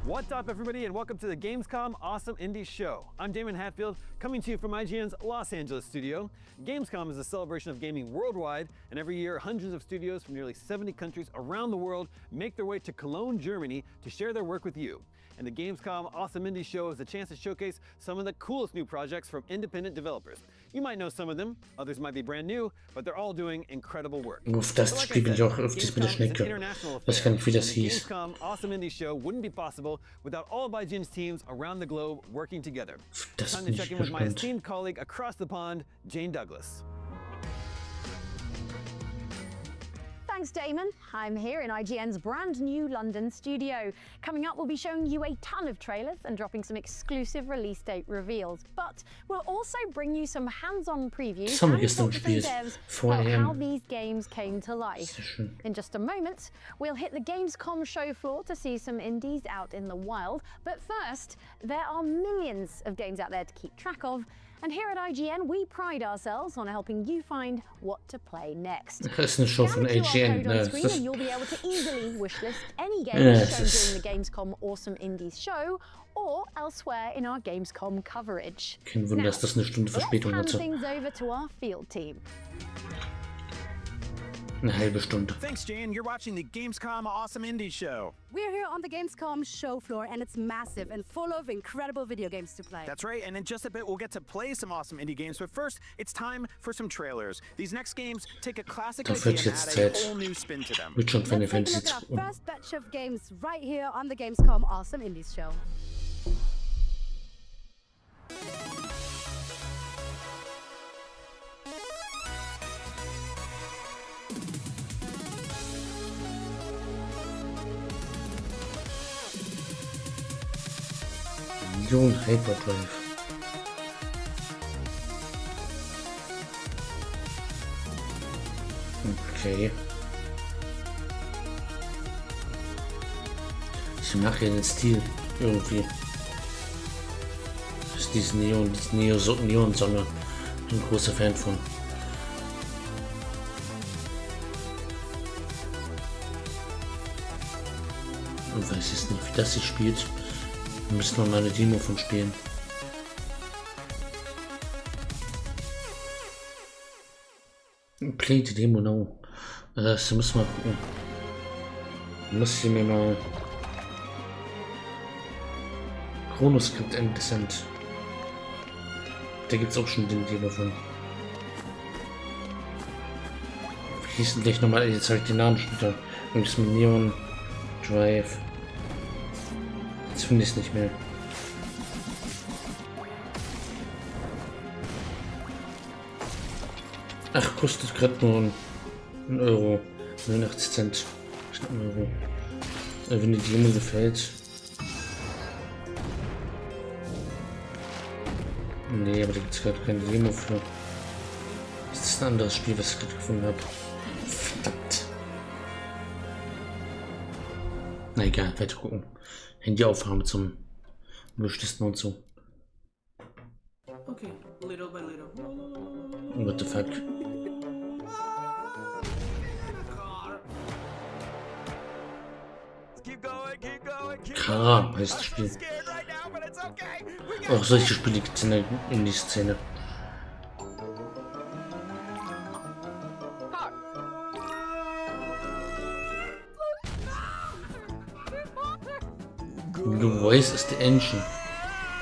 Speaker 13: What's up, everybody, and welcome to the Gamescom Awesome Indie Show. I'm Damon Hatfield, coming to you from IGN's Los Angeles studio. Gamescom is a celebration of gaming worldwide, and every year, hundreds of studios from nearly 70 countries around the world make their way to Cologne, Germany, to share their work with you. And the Gamescom Awesome Indie Show is a chance to showcase some of the coolest new projects from independent developers. You might know some of them, others might be brand new, but they're all doing incredible work.
Speaker 1: Auf das Spiel bin ich auch öfters mit der Schnecke. Weiß gar nicht, wie das hieß.
Speaker 13: Gamescom Awesome Indie Show wouldn't be possible without all of IGN's teams around the globe working together.
Speaker 1: Das
Speaker 13: Time
Speaker 1: bin
Speaker 13: to check
Speaker 1: ich
Speaker 13: in with my
Speaker 1: gespannt.
Speaker 13: esteemed colleague across the pond, Jane Douglas.
Speaker 14: Thanks, Damon. I'm here in IGN's brand new London studio. Coming up, we'll be showing you a ton of trailers and dropping some exclusive release date reveals. But we'll also bring you some hands-on previews
Speaker 1: Das haben wir
Speaker 14: and
Speaker 1: gestern
Speaker 14: talk to some
Speaker 1: gespielt.
Speaker 14: devs
Speaker 1: Vor
Speaker 14: about how
Speaker 1: EM.
Speaker 14: these games came to life.
Speaker 1: Sehr schön.
Speaker 14: In just a moment, we'll hit the Gamescom show floor to see some indies out in the wild. But first, there are millions of games out there to keep track of. And here at IGN, we pride ourselves on helping you find what to play next.
Speaker 1: Das ist eine Show von
Speaker 14: Scan the QR
Speaker 1: IGN.
Speaker 14: code on
Speaker 1: Ne?
Speaker 14: screen
Speaker 1: Das,
Speaker 14: and you'll be able to easily wishlist any
Speaker 1: Ja,
Speaker 14: games
Speaker 1: es
Speaker 14: shown
Speaker 1: ist-
Speaker 14: during the Gamescom Awesome Indies show or elsewhere in our Gamescom coverage.
Speaker 1: kein Wunder, dass das eine Stunde
Speaker 14: Let's
Speaker 1: Verspätung
Speaker 14: hand
Speaker 1: hatte.
Speaker 14: things over to our field team.
Speaker 1: Eine halbe Stunde.
Speaker 15: Thanks, Jane. You're watching the Gamescom Awesome Indie Show.
Speaker 16: We're here on the Gamescom show floor, and it's massive and full of incredible video games to play.
Speaker 15: That's right, and in just a bit, we'll get to play some awesome indie games. But first, it's time for some trailers. These next games take a classic
Speaker 1: Da
Speaker 15: idea
Speaker 1: wird
Speaker 15: and
Speaker 1: jetzt
Speaker 15: add a
Speaker 1: Zeit.
Speaker 15: whole new spin to them.
Speaker 1: Wird schon Final
Speaker 16: Let's take a
Speaker 1: Fantasy
Speaker 16: look at
Speaker 1: 2.
Speaker 16: our first batch of games right here on the Gamescom Awesome Indies show.
Speaker 1: Million Hyperdrive. Okay. Ich mag ja den Stil irgendwie. Das ist diese Neon-Sonne. Bin ein großer Fan von. Ich weiß jetzt nicht, wie das sich spielt. Da müssen wir mal eine Demo von spielen. Play die Demo now. Das müssen wir gucken. Muss ich mir mal Chronoskript entsandt. Da gibt es auch schon den Demo von. Wie hieß denn gleich nochmal? Jetzt habe ich den Namen schon wieder. Irgendwas mit Neon Drive. Jetzt finde ich es nicht mehr. Ach, kostet gerade nur ein Euro. 89 Cent. Knapp ein Euro. Wenn die Demo gefällt. Nee, aber da gibt es gerade keine Demo für. Das ist ein anderes Spiel, was ich gerade gefunden habe. Verdammt. Na egal, weiter gucken. Handyaufnahme zum Wishlisten und so.
Speaker 17: Okay, little by little.
Speaker 1: What the fuck? Kara heißt das Spiel. Auch solche Spiele gibt es in die Szene. The voice is the engine.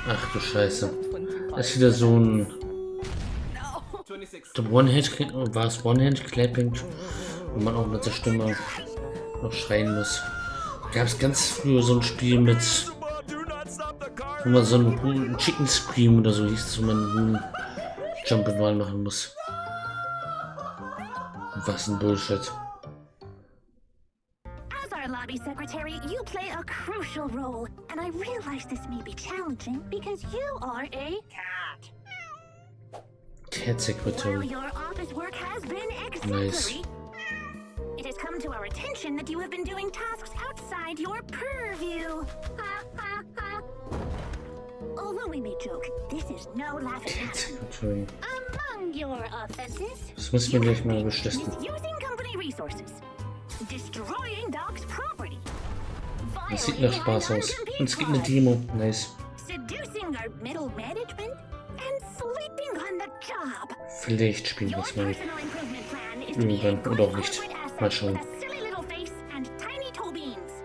Speaker 1: Ach du Scheiße. Das ist wieder so ein... War es One-Hand-Clapping, wo man auch mit der Stimme noch schreien muss. Gab es ganz früher so ein Spiel mit, wo man so einen Chicken Scream oder so hieß, wo man einen Jump'n'Run machen muss. Was ein Bullshit.
Speaker 9: As our lobby secretary, you play a crucial role, and I realize this may be challenging because you are a cat.
Speaker 1: Cat secretary.
Speaker 9: While your office work has been
Speaker 1: Nice.
Speaker 9: exemplary, it has come to our attention that you have been doing tasks outside your purview. Ha ha ha. Although we may joke, this is no laughing matter. Among your offenses,
Speaker 1: Das müssen wir gleich mal beschließen.
Speaker 9: misusing company resources, destroying Doc's property,
Speaker 1: Das sieht nach Spaß aus. Und es gibt eine Demo. Nice.
Speaker 9: seducing our middle management, and sleeping on the job.
Speaker 1: Vielleicht spielen wir es mal.
Speaker 9: Personal improvement plan is to be
Speaker 1: Irgendwann oder auch nicht. Mal schauen.
Speaker 9: a silly little face and tiny toe beans.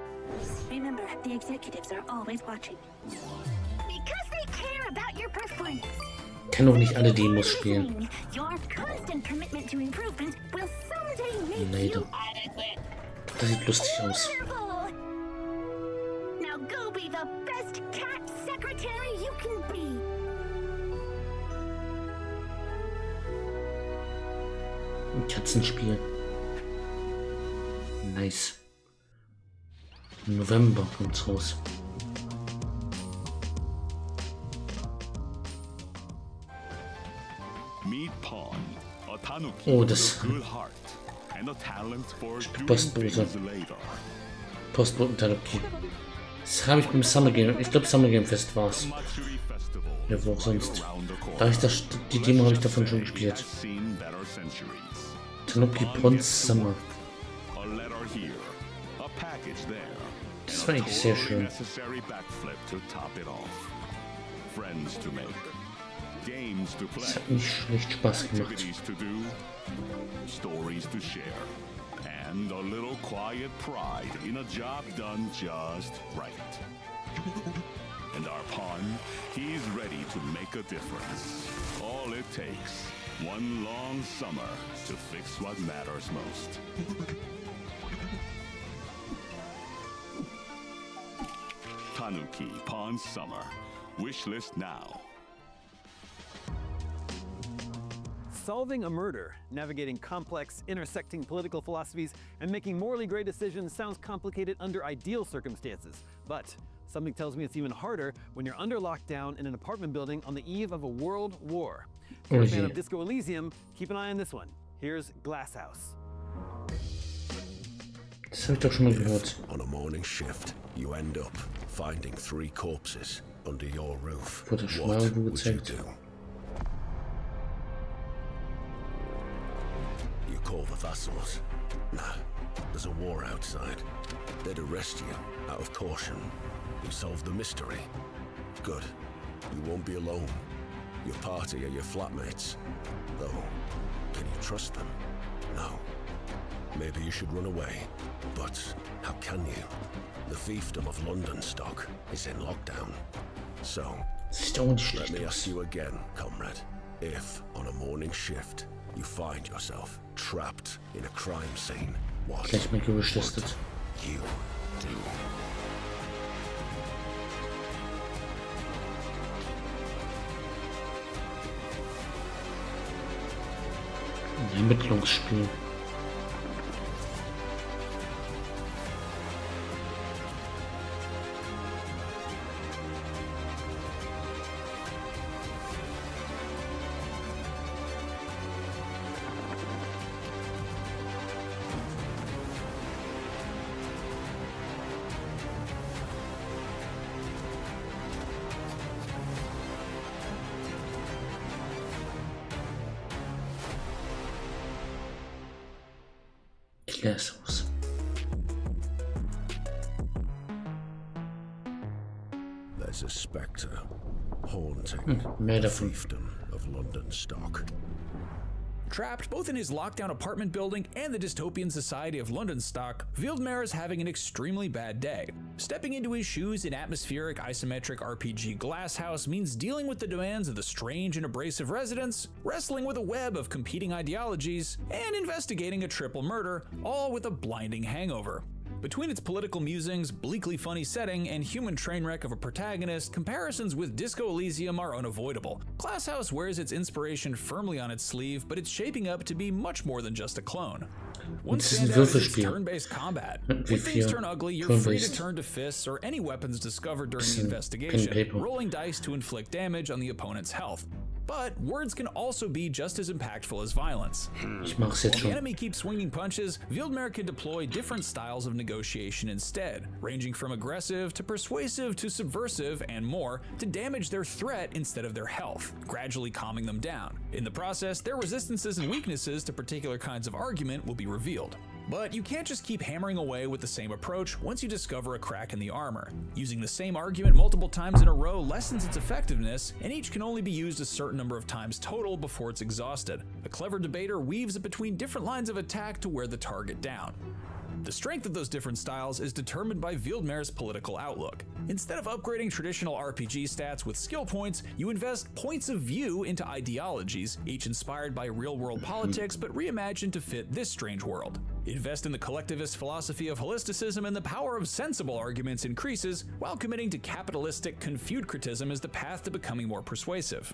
Speaker 9: Remember, the executives are always watching. Because they care about your performance.
Speaker 1: Kann doch nicht alle Demos spielen.
Speaker 9: Your constant commitment to improvement will someday make
Speaker 1: Leider.
Speaker 9: you adequate.
Speaker 1: Das sieht lustig aus.
Speaker 9: Wonderful. Now go be the best cat secretary you can be.
Speaker 1: Ein Katzenspiel. Nice. Im November kommt's raus. Oh, das Postbose. Postboten-Tanuki. Das habe ich beim Summer Game. Ich glaube Summer Game Fest war es. Ja, wo auch sonst. Die Demo habe ich davon schon gespielt. Tanuki Bronze Summer. Das war eigentlich sehr schön. Das hat nicht schlecht Spaß gemacht.
Speaker 18: And a little quiet pride in a job done just right. And our pawn, he's ready to make a difference. All it takes, one long summer to fix what matters most. Tanuki Pawn Summer. Wishlist now.
Speaker 13: Solving a murder, navigating complex, intersecting political philosophies, and making morally gray decisions sounds complicated under ideal circumstances. But something tells me it's even harder when you're under lockdown in an apartment building on the eve of a world war. If you're a fan of Disco Elysium, keep an eye on this one. Here's Glass House.
Speaker 1: Das habe ich doch schon mal gehört.
Speaker 10: On a morning shift, you end up finding 3 corpses under your roof.
Speaker 1: Wurde schon mal gezeigt.
Speaker 10: Call the vassals. Nah, there's a war outside. They'd arrest you out of caution. You solve the mystery. Good. You won't be alone. Your party are your flatmates. Though, can you trust them? No. Maybe you should run away. But how can you? The fiefdom of London stock is in lockdown. So, let me ask you again, comrade. If, on a morning shift, you find yourself trapped in a crime scene, what would you do?
Speaker 1: Ein Ermittlungsspiel. Glashaus.
Speaker 10: There's a spectre haunting
Speaker 1: mehr
Speaker 10: the
Speaker 1: davon.
Speaker 10: fiefdom of London stock.
Speaker 11: Trapped both in his lockdown apartment building and the dystopian society of London stock, Wildemar is having an extremely bad day. Stepping into his shoes in atmospheric isometric RPG Glasshouse means dealing with the demands of the strange and abrasive residents, wrestling with a web of competing ideologies, and investigating a triple murder, all with a blinding hangover. Between its political musings, bleakly funny setting, and human train wreck of a protagonist, comparisons with Disco Elysium are unavoidable. Glasshouse wears its inspiration firmly on its sleeve, but it's shaping up to be much more than just a clone. One
Speaker 1: Das ist ein
Speaker 11: standout is its
Speaker 1: Würfelspiel.
Speaker 11: turn-based combat.
Speaker 1: Wie
Speaker 11: When things
Speaker 1: Vier.
Speaker 11: turn ugly, you're free to
Speaker 1: Turn-based.
Speaker 11: turn to fists or any weapons discovered during
Speaker 1: Bisschen
Speaker 11: the
Speaker 1: Pen
Speaker 11: investigation,
Speaker 1: Paper.
Speaker 11: rolling dice to inflict damage on the opponent's health. But words can also be just as impactful as violence.
Speaker 1: Ich mach's jetzt
Speaker 11: While the
Speaker 1: schon.
Speaker 11: enemy keeps swinging punches, Wildemar can deploy different styles of negotiation instead, ranging from aggressive to persuasive to subversive and more, to damage their threat instead of their health, gradually calming them down. In the process, their resistances and weaknesses to particular kinds of argument will be revealed. But you can't just keep hammering away with the same approach once you discover a crack in the armor. Using the same argument multiple times in a row lessens its effectiveness, and each can only be used a certain number of times total before it's exhausted. A clever debater weaves it between different lines of attack to wear the target down. The strength of those different styles is determined by Wildemar's political outlook. Instead of upgrading traditional RPG stats with skill points, you invest points of view into ideologies, each inspired by real-world politics but reimagined to fit this strange world. Invest in the collectivist philosophy of holisticism, and the power of sensible arguments increases, while committing to capitalistic confucianism as the path to becoming more persuasive.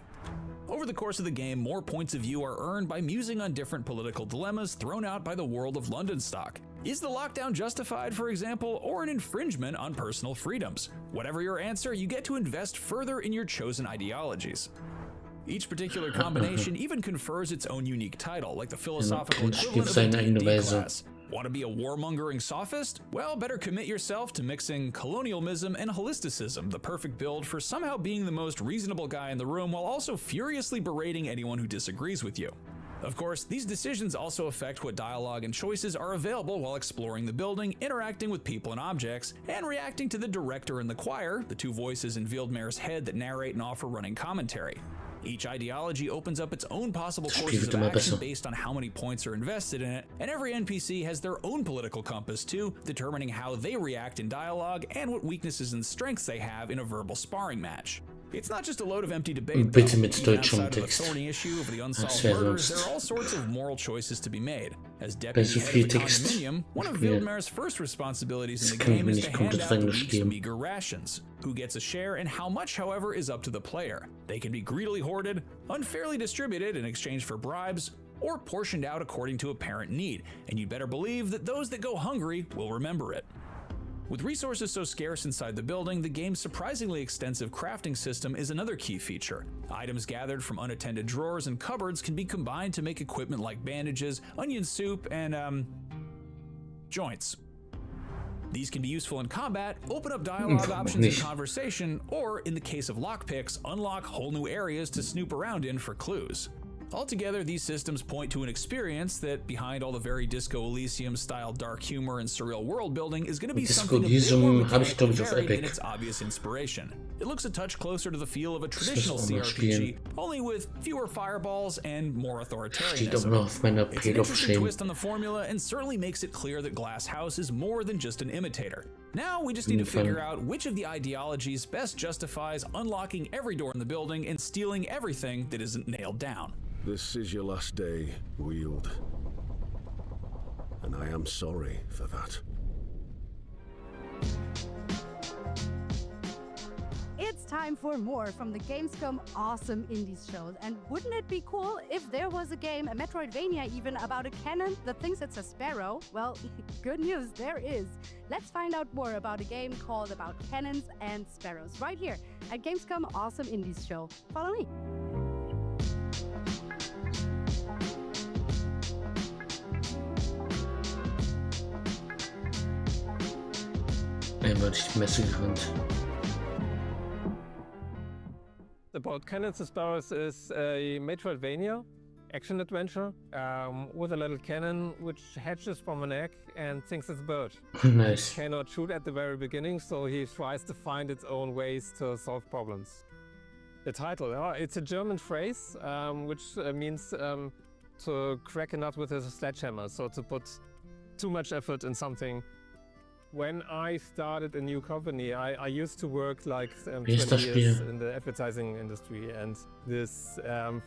Speaker 11: Over the course of the game, more points of view are earned by musing on different political dilemmas thrown out by the world of London stock. Is the lockdown justified, for example, or an infringement on personal freedoms? Whatever your answer, you get to invest further in your chosen ideologies. Each particular combination even confers its own unique title, like the philosophical equivalent of a D&D class. Want to be a warmongering sophist? Well, better commit yourself to mixing colonialism and holisticism, the perfect build for somehow being the most reasonable guy in the room while also furiously berating anyone who disagrees with you. Of course, these decisions also affect what dialogue and choices are available while exploring the building, interacting with people and objects, and reacting to the director and the choir, the two voices in Wildemar's head that narrate and offer running commentary. Each ideology opens up its own possible courses of action based on how many points are invested in it, and every NPC has their own political compass too, determining how they react in dialogue and what weaknesses and strengths they have in a verbal sparring match. It's not just a load of empty debate,
Speaker 1: Bitte mit
Speaker 11: Even
Speaker 1: deutschem
Speaker 11: outside of the
Speaker 1: Text.
Speaker 11: thorny issue of the
Speaker 1: Das
Speaker 11: unsolved
Speaker 1: wäre
Speaker 11: murders,
Speaker 1: sonst.
Speaker 11: there are all sorts of moral choices to be made. As
Speaker 1: Bei
Speaker 11: deputy
Speaker 1: so
Speaker 11: head
Speaker 1: viel
Speaker 11: of the
Speaker 1: Text.
Speaker 11: condominium, one of
Speaker 1: mir-
Speaker 11: Wildemar's first responsibilities
Speaker 1: Das
Speaker 11: in the
Speaker 1: kann ich
Speaker 11: game
Speaker 1: mir
Speaker 11: is
Speaker 1: nicht
Speaker 11: to hand
Speaker 1: komplett
Speaker 11: out the
Speaker 1: Englisch
Speaker 11: week's
Speaker 1: geben.
Speaker 11: meager rations. Who gets a share and how much, however, is up to the player. They can be greedily hoarded, unfairly distributed in exchange for bribes, or portioned out according to apparent need, and you'd better believe that those that go hungry will remember it. With resources so scarce inside the building, the game's surprisingly extensive crafting system is another key feature. Items gathered from unattended drawers and cupboards can be combined to make equipment like bandages, onion soup, and joints. These can be useful in combat, open up dialogue options in conversation, or in the case of lockpicks, unlock whole new areas to snoop around in for clues. Altogether, these systems point to an experience that, behind all the very Disco Elysium-style dark humor and surreal world building, is going to be
Speaker 1: Disco
Speaker 11: something a bit more
Speaker 1: Elysium habe ich, glaube ich, auf
Speaker 11: varied in
Speaker 1: Epic.
Speaker 11: its obvious inspiration. It looks a touch closer to the feel of a
Speaker 1: Das
Speaker 11: traditional
Speaker 1: muss ich auch mal
Speaker 11: CRPG,
Speaker 1: spielen.
Speaker 11: only with fewer fireballs and more
Speaker 1: Steht auch
Speaker 11: authoritarianism.
Speaker 1: noch auf meiner
Speaker 11: It's an
Speaker 1: Pile of
Speaker 11: interesting
Speaker 1: Shame.
Speaker 11: twist on the formula and certainly makes it clear that Glasshouse is more than just an imitator. Now we just need to figure out which of the ideologies best justifies unlocking every door in the building and stealing everything that isn't nailed down.
Speaker 10: This is your last day, Wield. And I am sorry for that.
Speaker 16: It's time for more from the Gamescom Awesome Indies shows. And wouldn't it be cool if there was a game, a Metroidvania even, about a cannon that thinks it's a sparrow? Well, good news, there is. Let's find out more about a game called About Cannons and Sparrows right here at Gamescom Awesome Indies show. Follow me.
Speaker 1: Einmal durch die Messe gerannt.
Speaker 13: About Cannons and Sparrows is a Metroidvania.
Speaker 17: action adventure with a little cannon which hatches from an egg and thinks it's a bird.
Speaker 1: Nice.
Speaker 17: It cannot shoot at the very beginning, so he tries to find its own ways to solve problems. The title, it's a German phrase which means to crack a nut with a sledgehammer, so to put too much effort in something. When I started a new company, I used to work like 20 years in the advertising industry, and this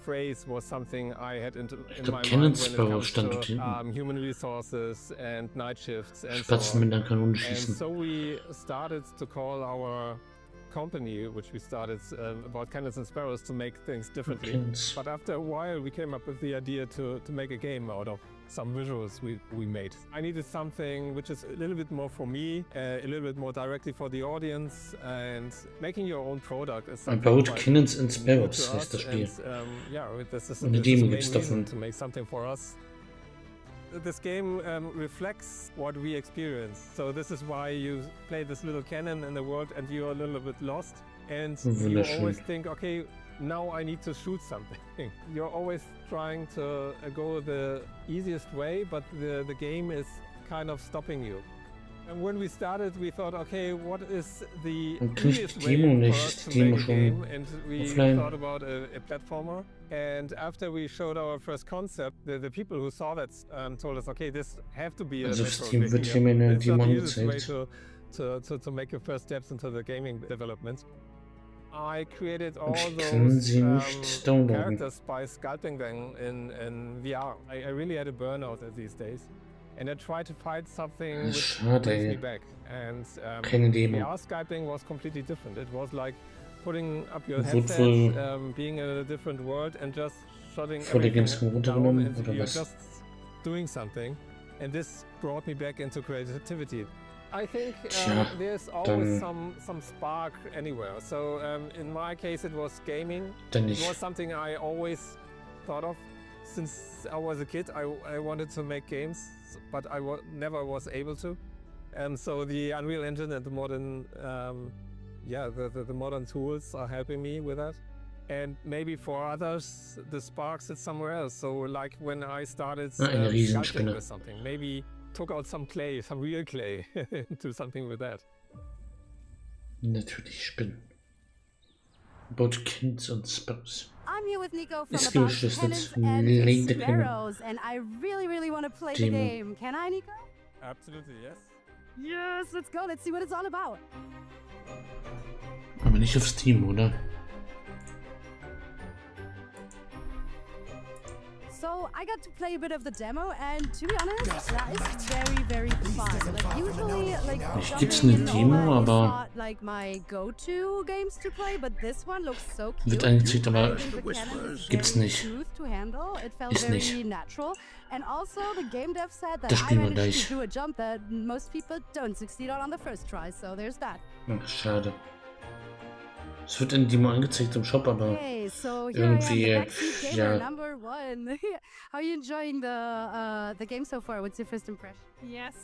Speaker 17: phrase was something I had in my mind when it comes to human resources and night shifts and so on. And so we started to call our company, which we started about cannons and sparrows, to make things differently. But after a while, we came up with the idea to make a game out of some visuals we made. I needed something which is a little bit more for me, a little bit more directly for the audience, and making your own product is something
Speaker 1: about Cannons and Sparrows heißt das Spiel.
Speaker 17: Yeah, this is
Speaker 1: Eine
Speaker 17: the
Speaker 1: Demo
Speaker 17: main
Speaker 1: gibt's
Speaker 17: reason
Speaker 1: davon.
Speaker 17: to make something for us. This game reflects what we experience. So this is why you play this little cannon in the world and you're a little bit lost. And you always think, okay, now I need to shoot something. You're always trying to go the easiest way, but the game is kind of stopping you. And when we started, we thought, okay, what is the easiest way for us to make a game? And we thought about a platformer. And after we showed our first concept, the people who saw that told us, okay, this have to be a Metroidvania. It's not the easiest way to make your first steps into the gaming development. I created all those characters by sculpting them in VR. I really had a burnout these days. And I tried to find something which brings me back. And VR sculpting was completely different. It was like putting up your headset, being in a different world and just shutting everything down and you're just doing something. And this brought me back into creativity. I think there's always some spark anywhere. So in my case, it was gaming. It was something I always thought of. Since I was a kid, I wanted to make games, but I never was able to. And so the Unreal Engine and the modern, the modern tools are helping me with that. And maybe for others, the spark sits somewhere else. So like when I started sculpting or something, maybe took out some clay, some real clay, do something with that.
Speaker 1: Natürlich Spinnen. About Cannons and Sparrows.
Speaker 16: I'm here with Nico from About Cannons and Sparrows, and I really want to play the game. Can I, Nico?
Speaker 17: Absolutely, yes.
Speaker 16: Yes, let's go. Let's see what it's all about.
Speaker 1: Aber nicht auf Steam, oder?
Speaker 16: So I got to play a bit of the demo, and to be honest, that is very fun. Like usually, like
Speaker 1: Gibt's eine Demo, aber
Speaker 16: not like my go-to games to play, but this one looks so cute.
Speaker 1: wird angezeigt, aber gibt's nicht.
Speaker 16: To handle. It felt
Speaker 1: Ist
Speaker 16: very
Speaker 1: nicht.
Speaker 16: natural, and also the game dev said that
Speaker 1: Das
Speaker 16: I
Speaker 1: spielen wir
Speaker 16: managed
Speaker 1: gleich.
Speaker 16: to do a jump that most people don't succeed on the first try. So there's that.
Speaker 1: Ach, schade. Es wird in Demo angezeigt im Shop, aber
Speaker 16: Okay, so here
Speaker 1: irgendwie,
Speaker 16: I am, the backseat gamer
Speaker 1: ja.
Speaker 16: number 1. How are you enjoying the game so far? What's your first impression?
Speaker 19: Yes,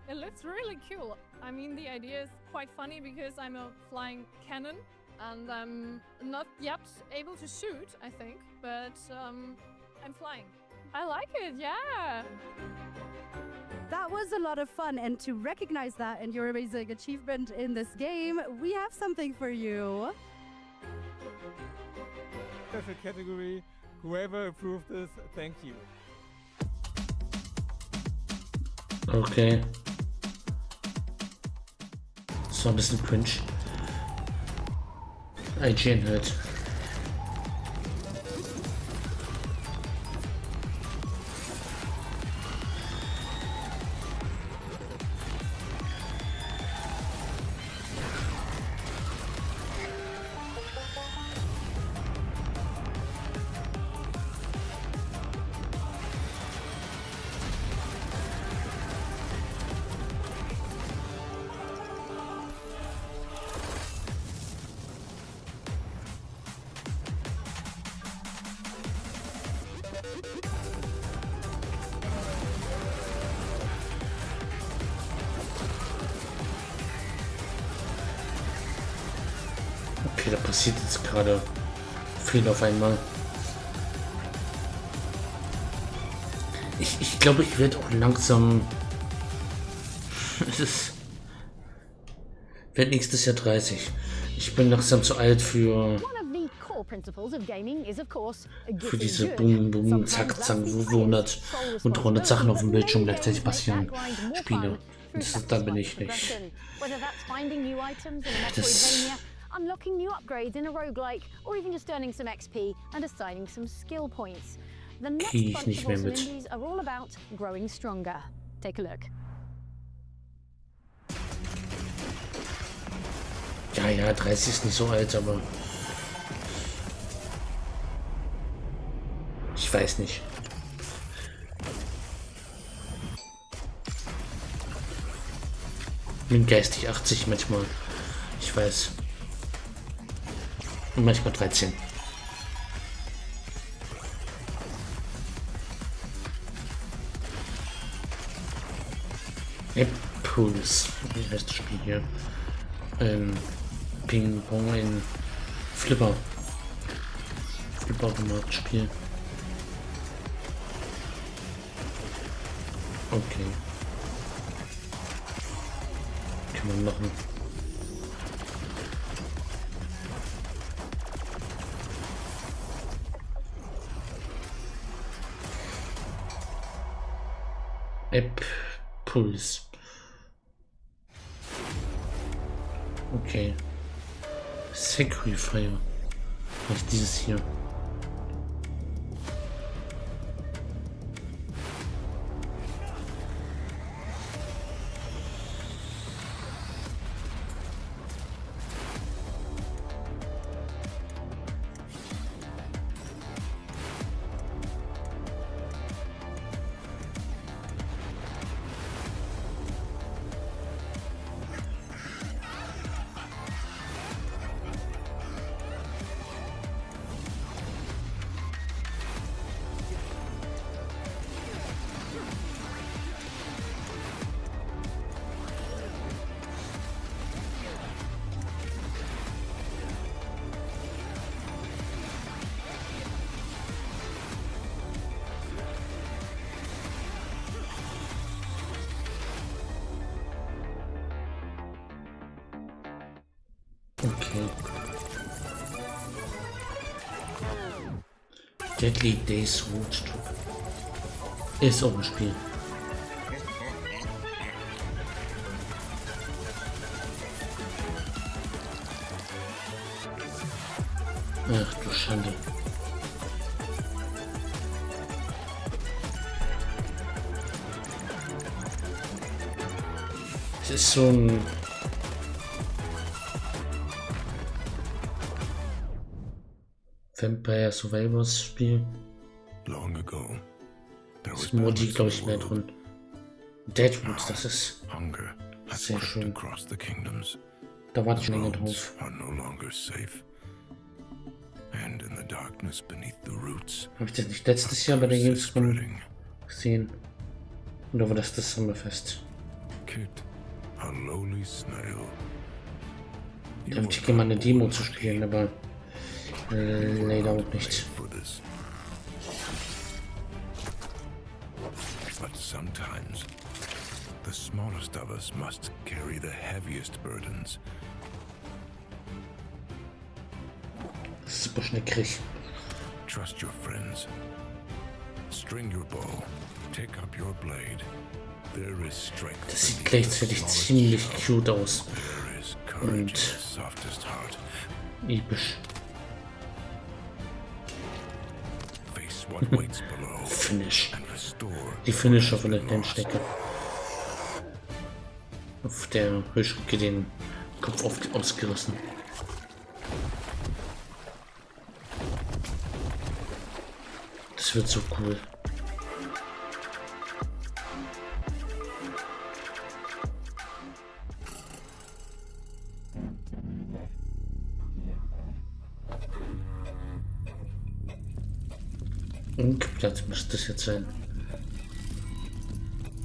Speaker 19: it looks really cool. I mean, the idea is quite funny because I'm a flying cannon and I'm not yet able to shoot, I think, but I'm flying. I like it, yeah.
Speaker 16: That was a lot of fun, and to recognize that and your amazing achievement in this game, we have something for you.
Speaker 17: Special category, whoever approved this, thank you.
Speaker 1: Okay. So ein bisschen cringe. IGN halt. Okay, da passiert jetzt gerade viel auf einmal. Ich glaube, ich werde auch langsam. Werde nächstes Jahr 30. Ich bin langsam zu alt für diese Boom, Zack, 200 und 300 Sachen auf dem Bildschirm gleichzeitig passieren. Spiele. Da bin ich nicht. Das
Speaker 14: unlocking new upgrades in a roguelike, or even just earning some XP and assigning some skill points. The next bunch of awesome indies are all about growing stronger. Take a look.
Speaker 1: Ja, 30 ist nicht so alt, aber ich weiß nicht. Bin geistig 80 manchmal. Ich weiß. Und manchmal 13. Puls. Wie heißt das Spiel hier? Ping-Pong in Flipper-Automat-Spiel. Okay. Kann man machen. Puls. Okay. Sacrifier. Nicht dieses hier. Okay. Deadly Days Roadstrip. Ist auch ein Spiel. Ach du Schande. Es ist so ein Vampire Survivors Spiel. Das Modi, glaube ich, mehr drin. Deadwood, das ist sehr schön. Da warte ich schon länger drauf. Habe ich das nicht letztes Jahr bei der Gamescom gesehen? Oder war das Sommerfest? Da habe ich mal eine Demo zu spielen, aber leider auch nicht.
Speaker 10: But sometimes the smallest of us must carry the heaviest burdens.
Speaker 1: Super schneckrig.
Speaker 10: Trust your friends. String your bow. Take up your blade. There is strength.
Speaker 1: Das sieht gleichzeitig ziemlich cute aus. Und episch. Finish. Die Finisher von der kleinen Schnecke. Auf der Heuschrecke den Kopf ausgerissen. Das wird so cool. Platz müsste das jetzt sein.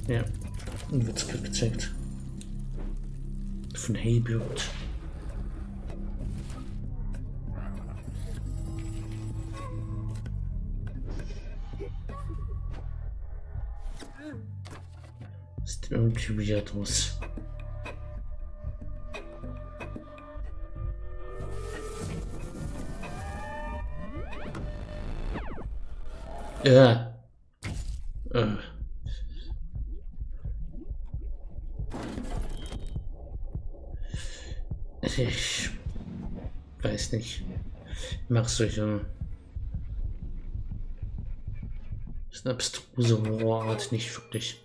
Speaker 1: Ja, und wird es gezeigt. Von Haybuild. Sieht irgendwie weird aus. Ja. Ich weiß nicht. Ich mag solche abstruse Horrorart nicht wirklich.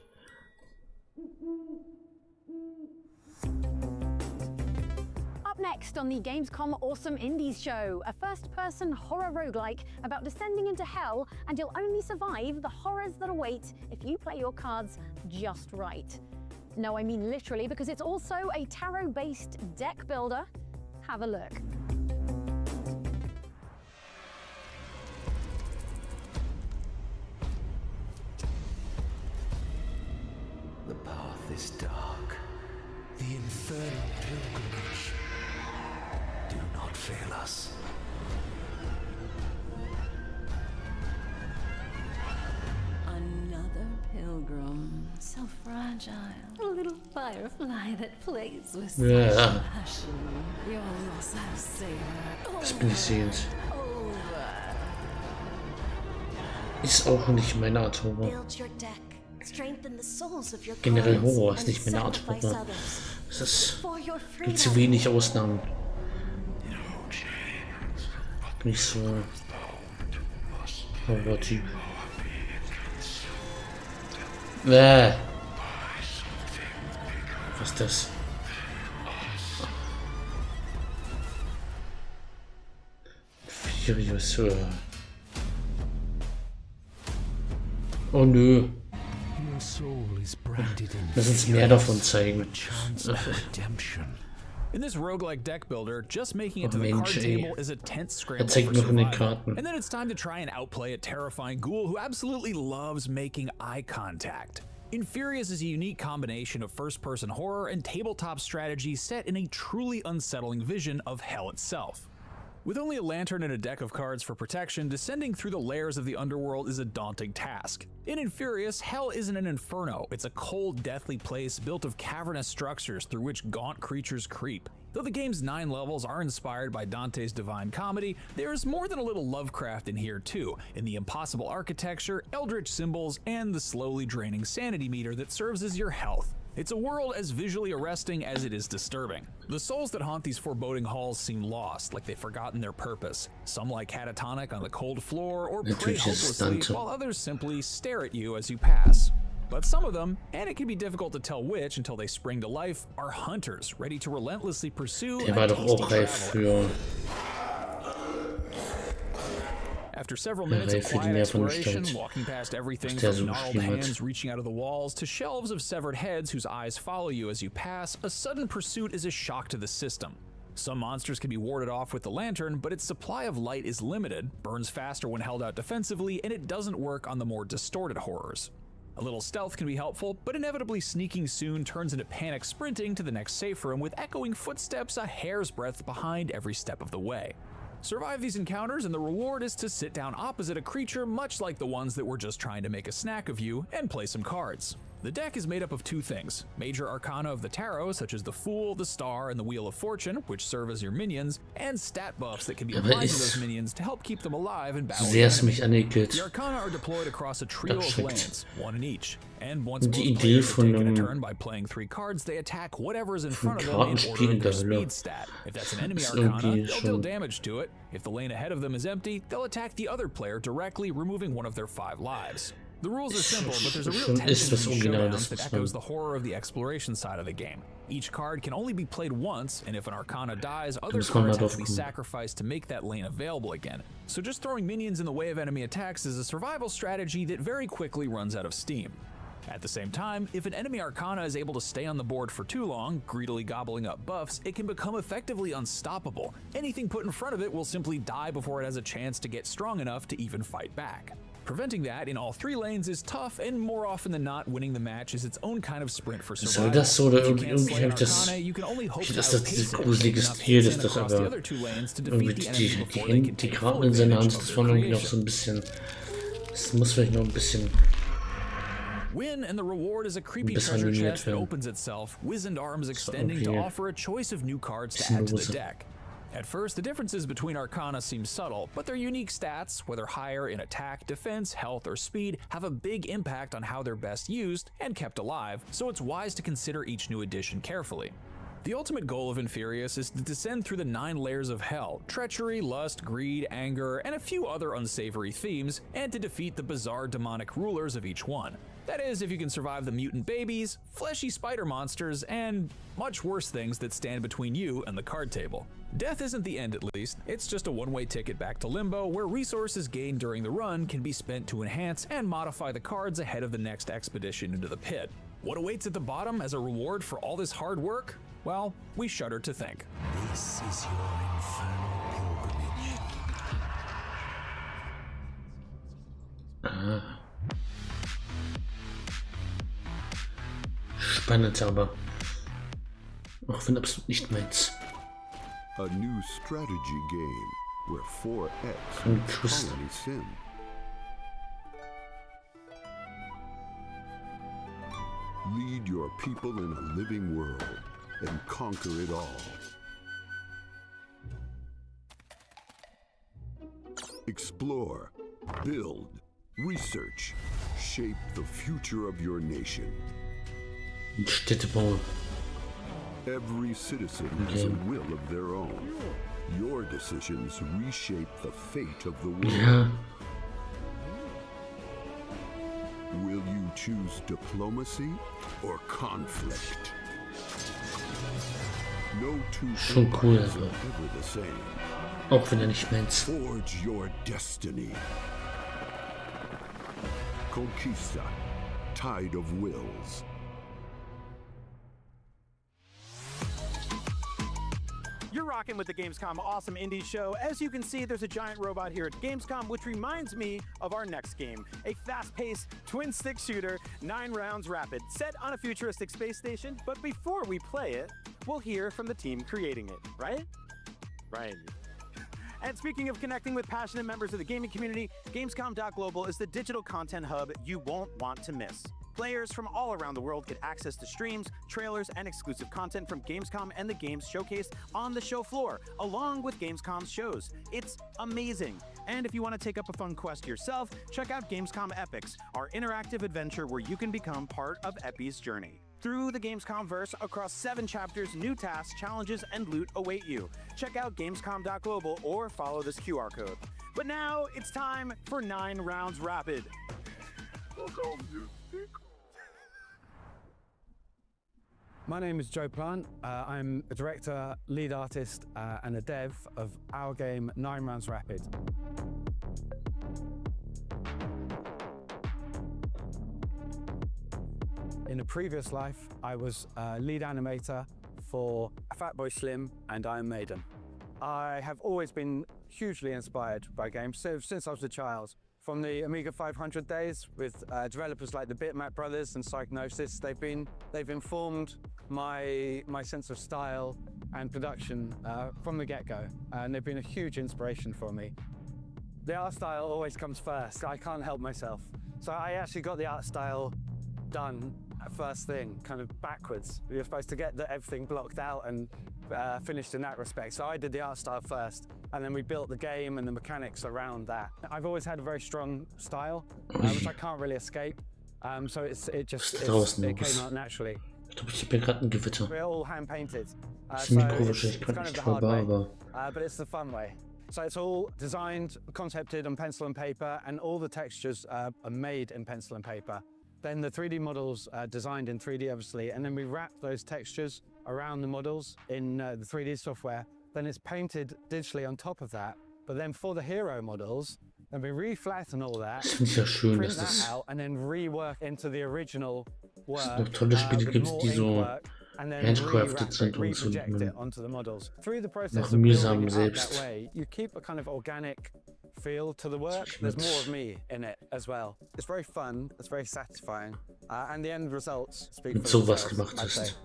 Speaker 14: Up next on the Gamescom Awesome Indies show, a first-person horror roguelike about descending into hell, and you'll only survive the horrors that await if you play your cards just right. No, I mean literally, because it's also a tarot-based deck builder. Have a look.
Speaker 20: The path is dark. The infernal pilgrimage. Do not fail us.
Speaker 21: Another pilgrim, so fragile. A little firefly that plays with
Speaker 1: Ja.
Speaker 21: passion. Your loss I'll savor.
Speaker 1: Das bin ich sehend.
Speaker 21: Over.
Speaker 1: Ist auch nicht meine Art Horror.
Speaker 9: Build your deck. Strengthen the souls of your
Speaker 1: Generell
Speaker 9: cards
Speaker 1: Horror ist
Speaker 9: and
Speaker 1: nicht meine Art
Speaker 9: sacrifice
Speaker 1: Horror.
Speaker 9: others.
Speaker 1: Es ist,
Speaker 9: For your
Speaker 1: gibt zu
Speaker 9: freedom.
Speaker 1: wenig Ausnahmen. Nicht so Horror-Typ. Was ist das? Furious. Oh nö. Lass uns mehr davon zeigen.
Speaker 11: In this roguelike deck builder, just making it to the card table is a tense scramble
Speaker 1: zeigt
Speaker 11: for
Speaker 1: mir von den
Speaker 11: survival.
Speaker 1: Karten.
Speaker 11: And then it's time to try and outplay a terrifying ghoul who absolutely loves making eye contact. Infurious is a unique combination of first-person horror and tabletop strategy set in a truly unsettling vision of hell itself. With only a lantern and a deck of cards for protection, descending through the layers of the underworld is a daunting task. In Infurious, hell isn't an inferno, it's a cold, deathly place built of cavernous structures through which gaunt creatures creep. Though the game's 9 levels are inspired by Dante's Divine Comedy, there's more than a little Lovecraft in here too, in the impossible architecture, eldritch symbols, and the slowly draining sanity meter that serves as your health. It's a world as visually arresting as it is disturbing. The souls that haunt these foreboding halls seem lost, like they've forgotten their purpose. Some lie catatonic on the cold floor or pray hopelessly, while others simply stare at you as you pass. But some of them, and it can be difficult to tell which until they spring to life, are hunters, ready to relentlessly pursue
Speaker 1: Der war doch
Speaker 11: tasty
Speaker 1: auch reif
Speaker 11: traveler.
Speaker 1: für
Speaker 11: After several minutes of quiet exploration, walking past everything
Speaker 1: der
Speaker 11: from
Speaker 1: so
Speaker 11: gnarled
Speaker 1: geschrieben hat.
Speaker 11: hands reaching out of the walls to shelves of severed heads whose eyes follow you as you pass, a sudden pursuit is a shock to the system. Some monsters can be warded off with the lantern, but its supply of light is limited, burns faster when held out defensively, and it doesn't work on the more distorted horrors. A little stealth can be helpful, but inevitably sneaking soon turns into panic sprinting to the next safe room with echoing footsteps a hair's breadth behind every step of the way. Survive these encounters and the reward is to sit down opposite a creature much like the ones that were just trying to make a snack of you and play some cards. The deck is made up of 2 things, major arcana of the tarot such as the Fool, the Star, and the Wheel of Fortune, which serve as your minions, and stat buffs that can be applied to those minions to help keep them alive in battle.
Speaker 1: sehr es mich aneckelt.
Speaker 11: The arcana are deployed across a trio of
Speaker 1: Abschreckt.
Speaker 11: lanes, 1 in each. And once
Speaker 1: Die
Speaker 11: both
Speaker 1: Idee
Speaker 11: players have
Speaker 1: von
Speaker 11: taken a
Speaker 1: einem
Speaker 11: turn by playing 3 cards, they attack whatever is in front of them in
Speaker 1: Kartenspiel
Speaker 11: order
Speaker 1: in
Speaker 11: of their
Speaker 1: der Hölle.
Speaker 11: speed stat. If that's an enemy
Speaker 1: Ist
Speaker 11: arcana,
Speaker 1: irgendwie
Speaker 11: they'll deal
Speaker 1: schon-
Speaker 11: damage to it. If the lane ahead of them is empty, they'll attack the other player directly, removing one of their 5 lives. The rules are simple, but there's a real
Speaker 1: Schon ist
Speaker 11: tension
Speaker 1: das
Speaker 11: in these
Speaker 1: Original,
Speaker 11: showdowns
Speaker 1: das
Speaker 11: that
Speaker 1: muss
Speaker 11: echoes
Speaker 1: man-
Speaker 11: the horror of the exploration side of the game. Each card can only be played once, and if an arcana dies, other
Speaker 1: muss man
Speaker 11: cards
Speaker 1: mal
Speaker 11: have to be
Speaker 1: drauf kommen.
Speaker 11: sacrificed to make that lane available again. So just throwing minions in the way of enemy attacks is a survival strategy that very quickly runs out of steam. At the same time, if an enemy arcana is able to stay on the board for too long, greedily gobbling up buffs, it can become effectively unstoppable. Anything put in front of it will simply die before it has a chance to get strong enough to even fight back. Preventing that in all 3 lanes is tough, and more often than not, winning the match is its own kind of sprint for
Speaker 1: Soll
Speaker 11: survival.
Speaker 1: das so oder
Speaker 11: If you
Speaker 1: irgendwie
Speaker 11: can't slay an
Speaker 1: habe ich das,
Speaker 11: arcana, you can only hope to
Speaker 1: dass das
Speaker 11: outpace
Speaker 1: dieses
Speaker 11: it,
Speaker 1: gruselige
Speaker 11: enough
Speaker 1: Stil
Speaker 11: hits
Speaker 1: ist,
Speaker 11: in
Speaker 1: das
Speaker 11: across the
Speaker 1: aber
Speaker 11: other 2 lanes to
Speaker 1: irgendwie
Speaker 11: defeat the enemy
Speaker 1: die
Speaker 11: before they can
Speaker 1: die
Speaker 11: take
Speaker 1: Karten
Speaker 11: full
Speaker 1: in seiner
Speaker 11: advantage
Speaker 1: Hand,
Speaker 11: of
Speaker 1: das
Speaker 11: their
Speaker 1: war irgendwie noch
Speaker 11: creation.
Speaker 1: so ein bisschen, das muss vielleicht noch ein bisschen
Speaker 11: Win and the reward is a creepy
Speaker 1: Das
Speaker 11: treasure
Speaker 1: animiert
Speaker 11: chest that
Speaker 1: werden.
Speaker 11: opens itself, wizened arms extending to
Speaker 1: okay.
Speaker 11: offer a choice of new cards to
Speaker 1: Bisschen
Speaker 11: add to the
Speaker 1: lose.
Speaker 11: deck. At first, the differences between Arcana seem subtle, but their unique stats, whether higher in attack, defense, health, or speed, have a big impact on how they're best used and kept alive, so it's wise to consider each new addition carefully. The ultimate goal of Inferius is to descend through the 9 layers of hell, treachery, lust, greed, anger, and a few other unsavory themes, and to defeat the bizarre demonic rulers of each one. That is, if you can survive the mutant babies, fleshy spider monsters, and much worse things that stand between you and the card table. Death isn't the end, at least. It's just a one-way ticket back to Limbo, where resources gained during the run can be spent to enhance and modify the cards ahead of the next expedition into the pit. What awaits at the bottom as a reward for all this hard work? Well, we shudder to think.
Speaker 20: This is your infernal pilgrimage.
Speaker 1: Ah. Spannend aber. Auch wenn absolut nicht meins.
Speaker 5: A new strategy game where 4X
Speaker 1: Ein
Speaker 5: meets
Speaker 1: Twist.
Speaker 5: Colony Sim. Lead your people in a living world and conquer it all. Explore, build, research, shape the future of your nation.
Speaker 1: Städtebau.
Speaker 5: Every citizen has a will of their own. Your decisions reshape the fate of the world.
Speaker 1: Ja.
Speaker 5: Will you choose diplomacy or conflict? No two
Speaker 1: Schon cool,
Speaker 5: empires
Speaker 1: also.
Speaker 5: are ever the same.
Speaker 1: Auch wenn nicht meins.
Speaker 5: Forge your destiny. Conquista, Tide of Wills.
Speaker 15: You're rocking with the Gamescom Awesome Indie Show. As you can see, there's a giant robot here at Gamescom, which reminds me of our next game. A fast-paced, twin-stick shooter, 9 rounds rapid, set on a futuristic space station. But before we play it, we'll hear from the team creating it, right? Right. And speaking of connecting with passionate members of the gaming community, Gamescom.global is the digital content hub you won't want to miss. Players from all around the world get access to streams, trailers, and exclusive content from Gamescom and the games showcased on the show floor, along with Gamescom's shows. It's amazing. And if you want to take up a fun quest yourself, check out Gamescom Epics, our interactive adventure where you can become part of Epi's journey. Through the Gamescom verse, across 7 chapters, new tasks, challenges, and loot await you. Check out Gamescom.global or follow this QR code. But now it's time for 9 rounds rapid.
Speaker 22: My name is Joe Plant. I'm a director, lead artist, and a dev of our game 9 Rounds Rapid. In a previous life, I was lead animator for Fatboy Slim and Iron Maiden. I have always been hugely inspired by games since I was a child. From the Amiga 500 days with developers like the Bitmap Brothers and Psygnosis, they've informed my sense of style and production from the get-go, and they've been a huge inspiration for me. The art style always comes first. I can't help myself. So I actually got the art style done first thing, kind of backwards. You're supposed to get everything blocked out and finished in that respect. So I did the art style first, and then we built the game and the mechanics around that. I've always had a very strong style, which I can't really escape. So it came out naturally.
Speaker 1: Ich glaube, ich bin gerade ein Gewitter.
Speaker 22: We're all hand painted.
Speaker 1: Das
Speaker 22: So
Speaker 1: Mikro
Speaker 22: it's
Speaker 1: wahrscheinlich
Speaker 22: kind
Speaker 1: gerade
Speaker 22: of
Speaker 1: nicht
Speaker 22: the hard
Speaker 1: hörbar,
Speaker 22: way,
Speaker 1: aber
Speaker 22: but it's the fun way. So it's all designed, concepted on pencil and paper, and all the textures are made in pencil and paper. Then the 3D models are designed in 3D, obviously, and then we wrap those textures around the models in the 3D software. Then it's painted digitally on top of that. But then for the hero models, then we reflatten all that,
Speaker 1: Das finde ich ja schön,
Speaker 22: print
Speaker 1: dass das
Speaker 22: that out, and then rework into the original work.
Speaker 1: es noch tolle Spiele
Speaker 22: with
Speaker 1: gibt,
Speaker 22: more
Speaker 1: die so
Speaker 22: ink work, and then
Speaker 1: handcrafted
Speaker 22: rewrap
Speaker 1: sind
Speaker 22: it,
Speaker 1: und so
Speaker 22: reproject it onto the models. Through the process
Speaker 1: nach
Speaker 22: of
Speaker 1: mühsam
Speaker 22: building it up
Speaker 1: selbst.
Speaker 22: that way, you keep a kind of organic feel to the work. There's more of me in it as well. It's very fun, it's very satisfying, and the end results speak
Speaker 1: Mit
Speaker 22: for
Speaker 1: sowas
Speaker 22: themselves,
Speaker 1: gemacht
Speaker 22: I'd say.
Speaker 1: hast.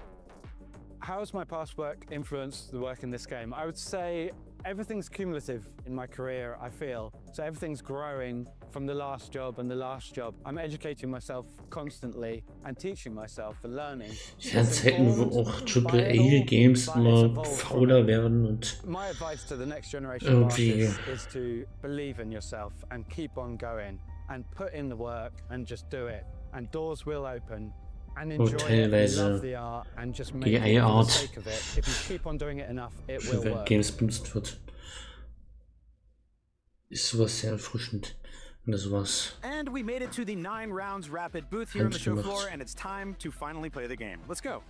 Speaker 22: How has my past work influenced the work in this game? I would say everything's cumulative in my career, I feel. So everything's growing from the last job and the last job. I'm educating myself constantly and teaching myself and learning.
Speaker 1: Ja, Zeiten, wo auch AAA-Games immer fauler werden und
Speaker 22: My advice to the next generation
Speaker 1: irgendwie
Speaker 22: of artists is to believe in yourself and keep on going and put in the work and just do it. And doors will open. And enjoy it, and love the art, and just make it for the sake of it. If you keep on doing it enough, it will work.
Speaker 1: Games benutzt wird. Ist sowas sehr erfrischend. Und sowas.
Speaker 15: And we made it to the 9 rounds rapid booth here on the show floor, and it's time to finally play the game. Let's go.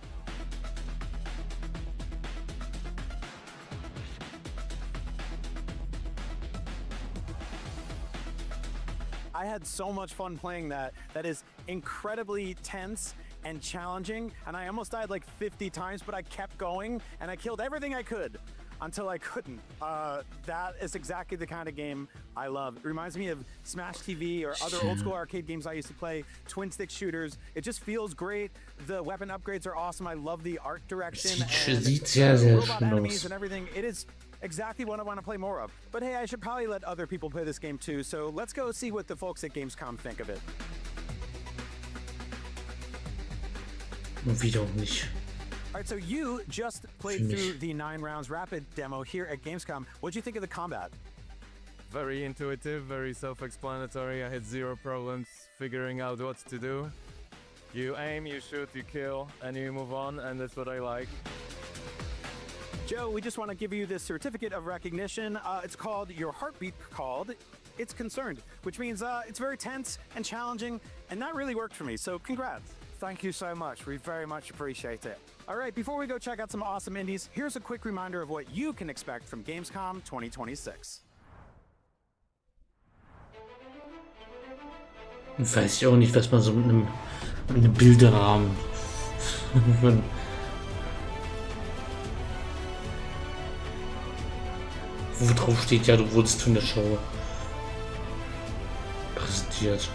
Speaker 15: I had so much fun playing that. That is incredibly tense and challenging, and I almost died like 50 times, but I kept going, and I killed everything I could until I couldn't. That is exactly the kind of game I love. It reminds me of Smash TV or other old school arcade games I used to play, twin stick shooters. It just feels great. The weapon upgrades are awesome. I love the art direction and robot enemies and everything. It is exactly what I want to play more of. But hey, I should probably let other people play this game too, so let's go see what the folks at Gamescom think of it.
Speaker 1: Wieder auch nicht.
Speaker 15: All right, so you just played through the 9 rounds rapid demo here at Gamescom. What'd you think of the combat?
Speaker 3: Very intuitive, very self-explanatory. I had zero problems figuring out what to do. You aim, you shoot, you kill, and you move on, and that's what I like.
Speaker 15: Joe, we just want to give you this certificate of recognition. It's called Your Heartbeat Called. It's Concerned, which means it's very tense and challenging, and that really worked for me, so congrats.
Speaker 22: Thank you so much. We very much appreciate it.
Speaker 15: All right, before we go check out some awesome indies, here's a quick reminder of what you can expect from Gamescom 2026.
Speaker 1: Und weiß ich auch nicht, was man so mit einem Bilderrahmen wo drauf steht, ja, du wurdest von der Show präsentiert.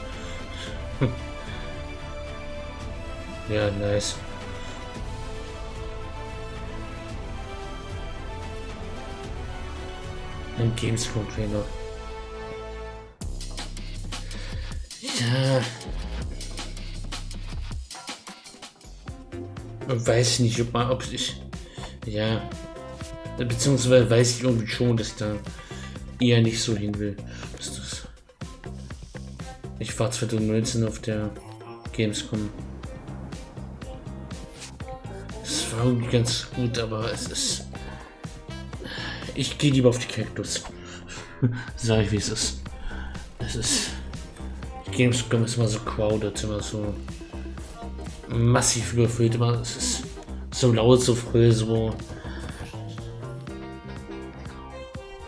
Speaker 1: Ja, nice. Ein Gamescom-Trainer. Ja. Weiß nicht, ob ich. Ja. Beziehungsweise weiß ich irgendwie schon, dass ich da eher nicht so hin will. Ich war 2019 auf der Gamescom. Es war irgendwie ganz gut, aber es ist. Ich gehe lieber auf die Kaktus. Sag ich, wie es ist. Es ist. Gamescom ist immer so crowded, immer so massiv überfüllt, immer. Es ist so laut, so früh, so.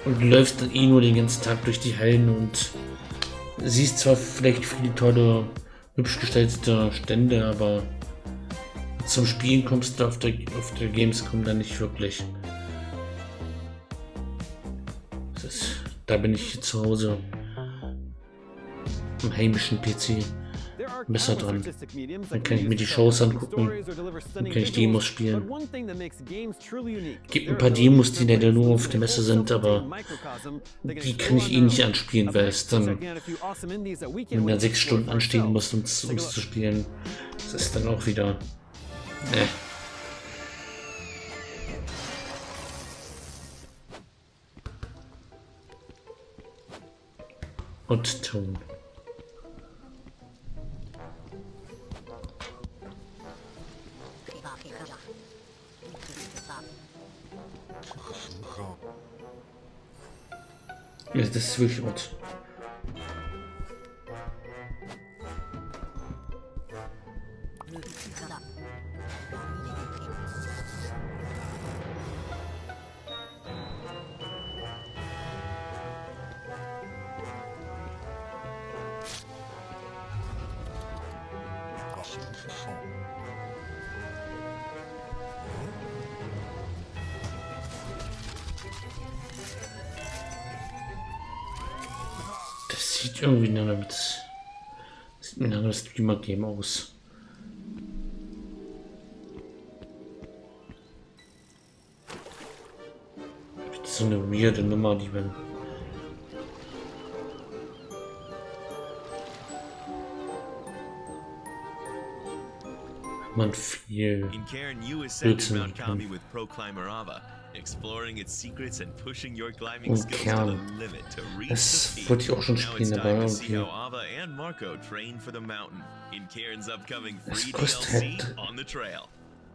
Speaker 1: Und du läufst dann eh nur den ganzen Tag durch die Hallen und siehst zwar vielleicht viele tolle, hübsch gestaltete Stände, aber zum Spielen kommst du auf der Gamescom dann nicht wirklich. Da bin ich zu Hause am heimischen PC besser dran. Dann kann ich mir die Shows angucken, dann kann ich Demos spielen. Gibt ein paar Demos, die leider nur auf der Messe sind, aber die kann ich eh nicht anspielen, weil es dann, wenn man 6 Stunden anstehen muss, um es zu spielen, das ist dann auch wieder. Und Ton. Ja, das ist wirklich gut. Das sieht irgendwie wie ein anderes Streamer-Game aus. So eine weirde Nummer, die man. man viel
Speaker 6: In Cairn, you ascended
Speaker 1: Blödsinn
Speaker 6: Mount
Speaker 1: machen
Speaker 6: Kami
Speaker 1: kann.
Speaker 6: with pro climber Ava, exploring its secrets and pushing your climbing
Speaker 1: Und
Speaker 6: skills to the
Speaker 1: Kern.
Speaker 6: limit to reach
Speaker 1: Das
Speaker 6: the peak.
Speaker 1: wollte ich auch schon
Speaker 6: Now
Speaker 1: spielen,
Speaker 6: it's
Speaker 1: aber
Speaker 6: time to see
Speaker 1: irgendwie.
Speaker 6: how Ava and Marco train for the mountain in Cairn's upcoming
Speaker 1: Es
Speaker 6: free
Speaker 1: kostet
Speaker 6: DLC
Speaker 1: halt.
Speaker 6: on the trail.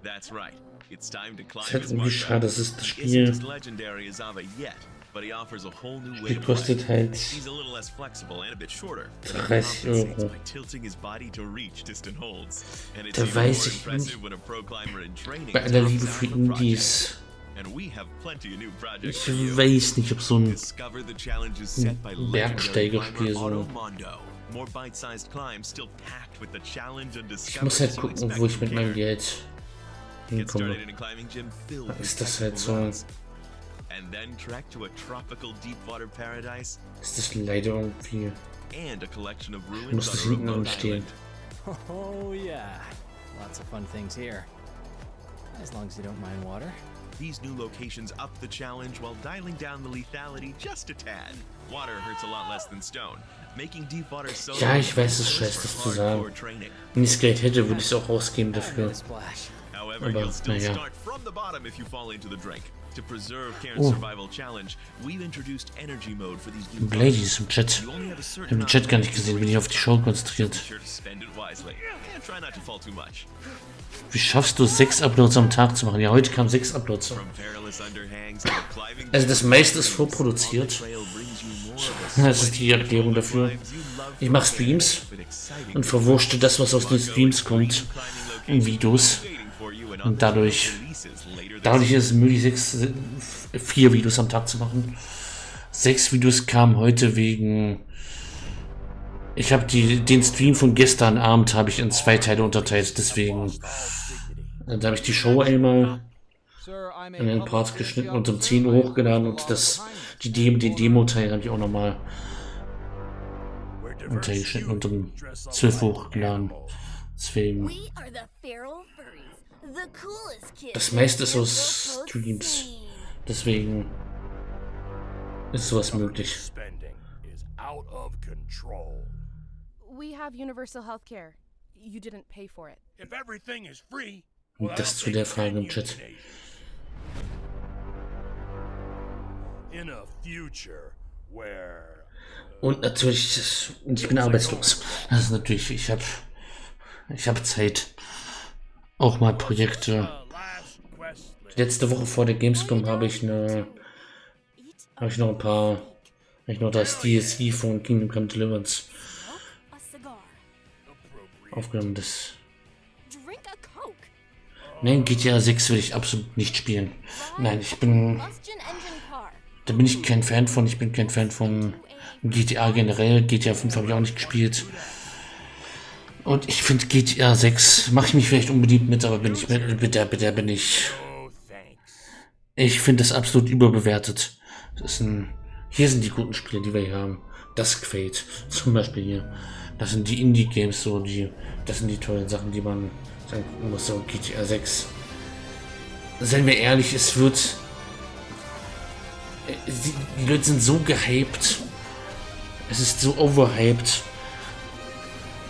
Speaker 6: That's right. It's time to
Speaker 1: Es
Speaker 6: climb
Speaker 1: ist halt
Speaker 6: as
Speaker 1: irgendwie
Speaker 6: Marco.
Speaker 1: schade, dass es das
Speaker 6: Isn't
Speaker 1: Spiel.
Speaker 6: as legendary as Ava yet, but he offers a whole new way
Speaker 1: Spiel
Speaker 6: to play.
Speaker 1: kostet halt
Speaker 6: He's a little less flexible and a bit shorter, but he
Speaker 1: 30
Speaker 6: compensates
Speaker 1: Euro.
Speaker 6: by tilting his body to reach distant holds. And it's
Speaker 1: Da
Speaker 6: even more
Speaker 1: weiß ich
Speaker 6: impressive
Speaker 1: nicht.
Speaker 6: when a pro climber in training
Speaker 1: Bei aller
Speaker 6: tops
Speaker 1: Liebe
Speaker 6: out
Speaker 1: für
Speaker 6: the project.
Speaker 1: Indies.
Speaker 6: And we have plenty of new projects
Speaker 1: Ich
Speaker 6: for you.
Speaker 1: weiß nicht, ob so ein
Speaker 6: Discover the challenges set by legendary
Speaker 1: Bergsteigerspiel
Speaker 6: climber
Speaker 1: so.
Speaker 6: Otto Mondo. More bite-sized climbs still packed with the challenge and
Speaker 1: Ich
Speaker 6: discoveries
Speaker 1: muss halt
Speaker 6: you
Speaker 1: gucken,
Speaker 6: expect
Speaker 1: wo ich
Speaker 6: from
Speaker 1: mit meinem
Speaker 6: Cairn.
Speaker 1: Geld
Speaker 6: Get
Speaker 1: hinkomme.
Speaker 6: started in a climbing gym filled
Speaker 1: Da
Speaker 6: with
Speaker 1: ist das halt
Speaker 6: technical
Speaker 1: so.
Speaker 6: routes. And then trek to a tropical deep water paradise
Speaker 1: Ist das leider irgendwie.
Speaker 6: and a collection of
Speaker 1: Ich muss
Speaker 6: ruins
Speaker 1: das
Speaker 6: on a
Speaker 1: hinten
Speaker 6: remote
Speaker 1: anstehen.
Speaker 6: island.
Speaker 7: Oh yeah, lots of fun things here. As long as you don't mind water.
Speaker 6: These new locations up the challenge while dialing down the lethality just a tad. Water hurts a lot less than stone, making deep water so
Speaker 1: Ja, ich weiß, es ist scheiße, das zu sagen. Wenn ich das Geld hätte, würde ich es auch ausgeben dafür.
Speaker 6: However,
Speaker 1: Aber
Speaker 6: you'll still
Speaker 1: naja.
Speaker 6: start from the bottom if you fall into the drink. To preserve Cairn's
Speaker 1: Oh.
Speaker 6: survival challenge, we've introduced energy mode for these new
Speaker 1: Ladies im Chat.
Speaker 6: You only have a
Speaker 1: Ich
Speaker 6: certain
Speaker 1: habe den
Speaker 6: amount
Speaker 1: Chat
Speaker 6: of
Speaker 1: gar nicht gesehen, bin ich auf die Show konzentriert.
Speaker 6: Be sure to spend it wisely. And try not to fall too much.
Speaker 1: Wie schaffst du es, 6 Uploads am Tag zu machen? Ja, heute kamen 6 Uploads.
Speaker 6: From perilous underhangs to climbing
Speaker 1: Also das meiste ist vorproduziert. Das ist die Erklärung dafür. Ich mache Streams und verwurschte das, was aus den Streams kommt, in Videos. Und dadurch ist es möglich, 4 Videos am Tag zu machen. 6 Videos kamen heute wegen... Ich habe den Stream von gestern Abend habe ich in 2 Teile unterteilt, deswegen... Da habe ich die Show einmal in den Parts geschnitten und um 10 Uhr hochgeladen und den Demo-Teil habe ich auch nochmal untergeschnitten und um 12 Uhr hochgeladen. Deswegen... Das meiste ist aus Streams. Deswegen ist sowas möglich.
Speaker 23: We have universal healthcare. You didn't pay for it.
Speaker 18: If everything is free,
Speaker 1: Und das zu der Frage im Chat.
Speaker 18: in a future where
Speaker 1: Und natürlich, ich bin arbeitslos. Das ist natürlich, ich hab Zeit. Auch mal Projekte. Letzte Woche vor der Gamescom habe ich noch das DLC von Kingdom Come Deliverance aufgenommen. Nein, GTA 6 will ich absolut nicht spielen. Nein, da bin ich kein Fan von. Ich bin kein Fan von GTA generell. GTA 5 habe ich auch nicht gespielt. Und ich finde GTA 6, mache ich mich vielleicht unbedingt mit, aber bin ich. Ich finde das absolut überbewertet. Hier sind die guten Spiele, die wir hier haben. Das gefällt. Zum Beispiel hier. Das sind die Indie-Games, das sind die tollen Sachen, die man sagen muss. So GTA 6. Seien wir ehrlich, die Leute sind so gehypt. Es ist so overhyped.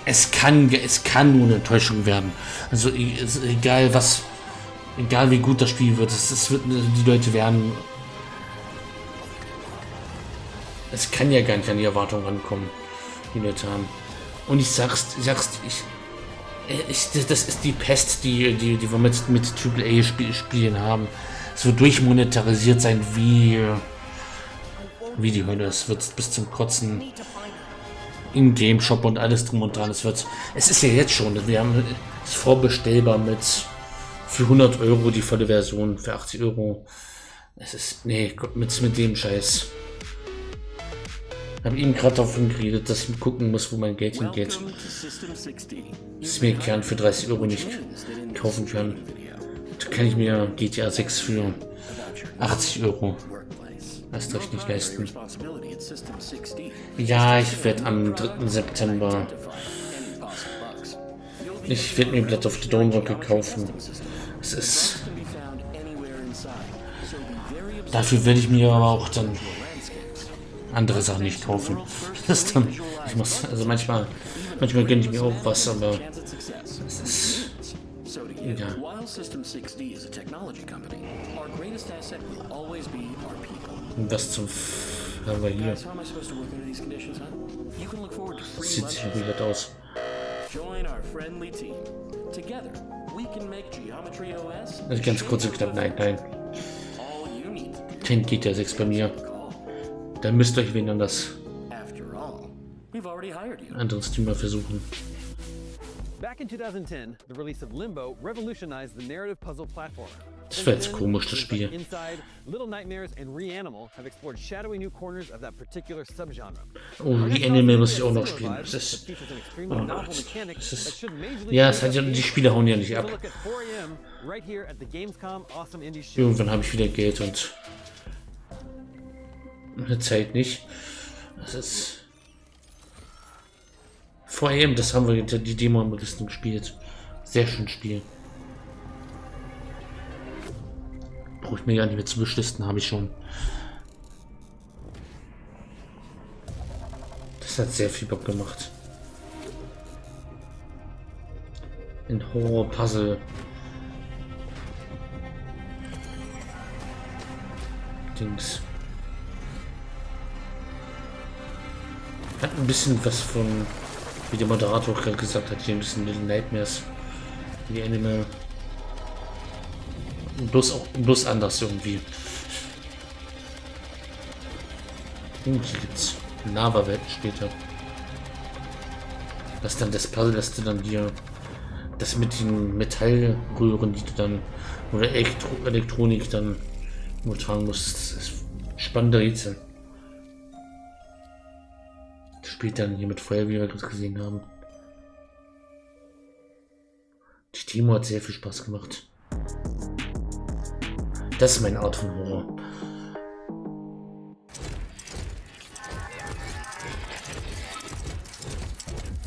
Speaker 1: Es kann nur eine Enttäuschung werden. Also egal wie gut das Spiel wird, die Leute werden. Es kann ja gar nicht an die Erwartungen rankommen, die Leute haben. Und das ist die Pest, die wir mit AAA-Spielen haben. Es wird durchmonetarisiert sein wie die Hölle. Es wird bis zum Kotzen im Game-Shop und alles drum und dran. Es ist ja jetzt schon, wir haben es vorbestellbar für 100 Euro die volle Version, für 80 Euro. Mit dem Scheiß. Ich habe eben gerade davon geredet, dass ich gucken muss, wo mein Geld hingeht. Dass ich mir Kern für 30 Euro nicht kaufen kann. Da kann ich mir GTA 6 für 80 Euro erst recht nicht leisten. Ja, ich werde am 3. September mir Blood of the Dawnwalker kaufen. Dafür werde ich mir aber auch dann andere Sachen nicht kaufen. Manchmal gönne ich mir auch was, aber es ist
Speaker 10: is, while System 6D is a technology company, our greatest asset will always be our people.
Speaker 1: Was zum haben wir hier?
Speaker 10: Guys, how am I supposed to work under these conditions, huh? You can look forward to free
Speaker 1: Sieht sich wieder aus.
Speaker 10: Join our friendly team. Together, we can make Geometry OS.
Speaker 1: Also ganz kurz und knapp, nein. Kein GTA 6 bei mir. Dann müsst ihr euch wen anders anderen Streamer versuchen.
Speaker 13: Back in 2010, the release of Limbo revolutionized the narrative puzzle platformer.
Speaker 1: Das wäre jetzt komisch, das Spiel.
Speaker 13: Inside, Little Nightmares and Reanimal have explored shadowy new corners of that particular subgenre.
Speaker 1: Oh, Reanimal muss ich auch noch spielen. Das ist... Ja, es hat ja, die Spiele hauen ja nicht ab. Irgendwann habe ich wieder Geld und eine Zeit nicht. Das ist... Vor allem, das haben wir, die Demo haben wir gestern gespielt. Sehr schön Spiel. Brauche ich mir gar nicht mehr zu beschlisten, habe ich schon. Das hat sehr viel Bock gemacht. Ein Horror-Puzzle. Dings. Hat ein bisschen was von, wie der Moderator gerade gesagt hat, hier ein bisschen Little Nightmares. Die Anime. Bloß anders irgendwie. Hier gibt's Lava-Welt später. Das ist dann das Puzzle, dass du dann hier das mit den Metallröhren, die du dann oder Elektronik dann übertragen musst. Das ist spannende Rätsel. Das spielt dann hier mit Feuer, wie wir gerade gesehen haben. Die Demo hat sehr viel Spaß gemacht. Das ist meine Art von Horror.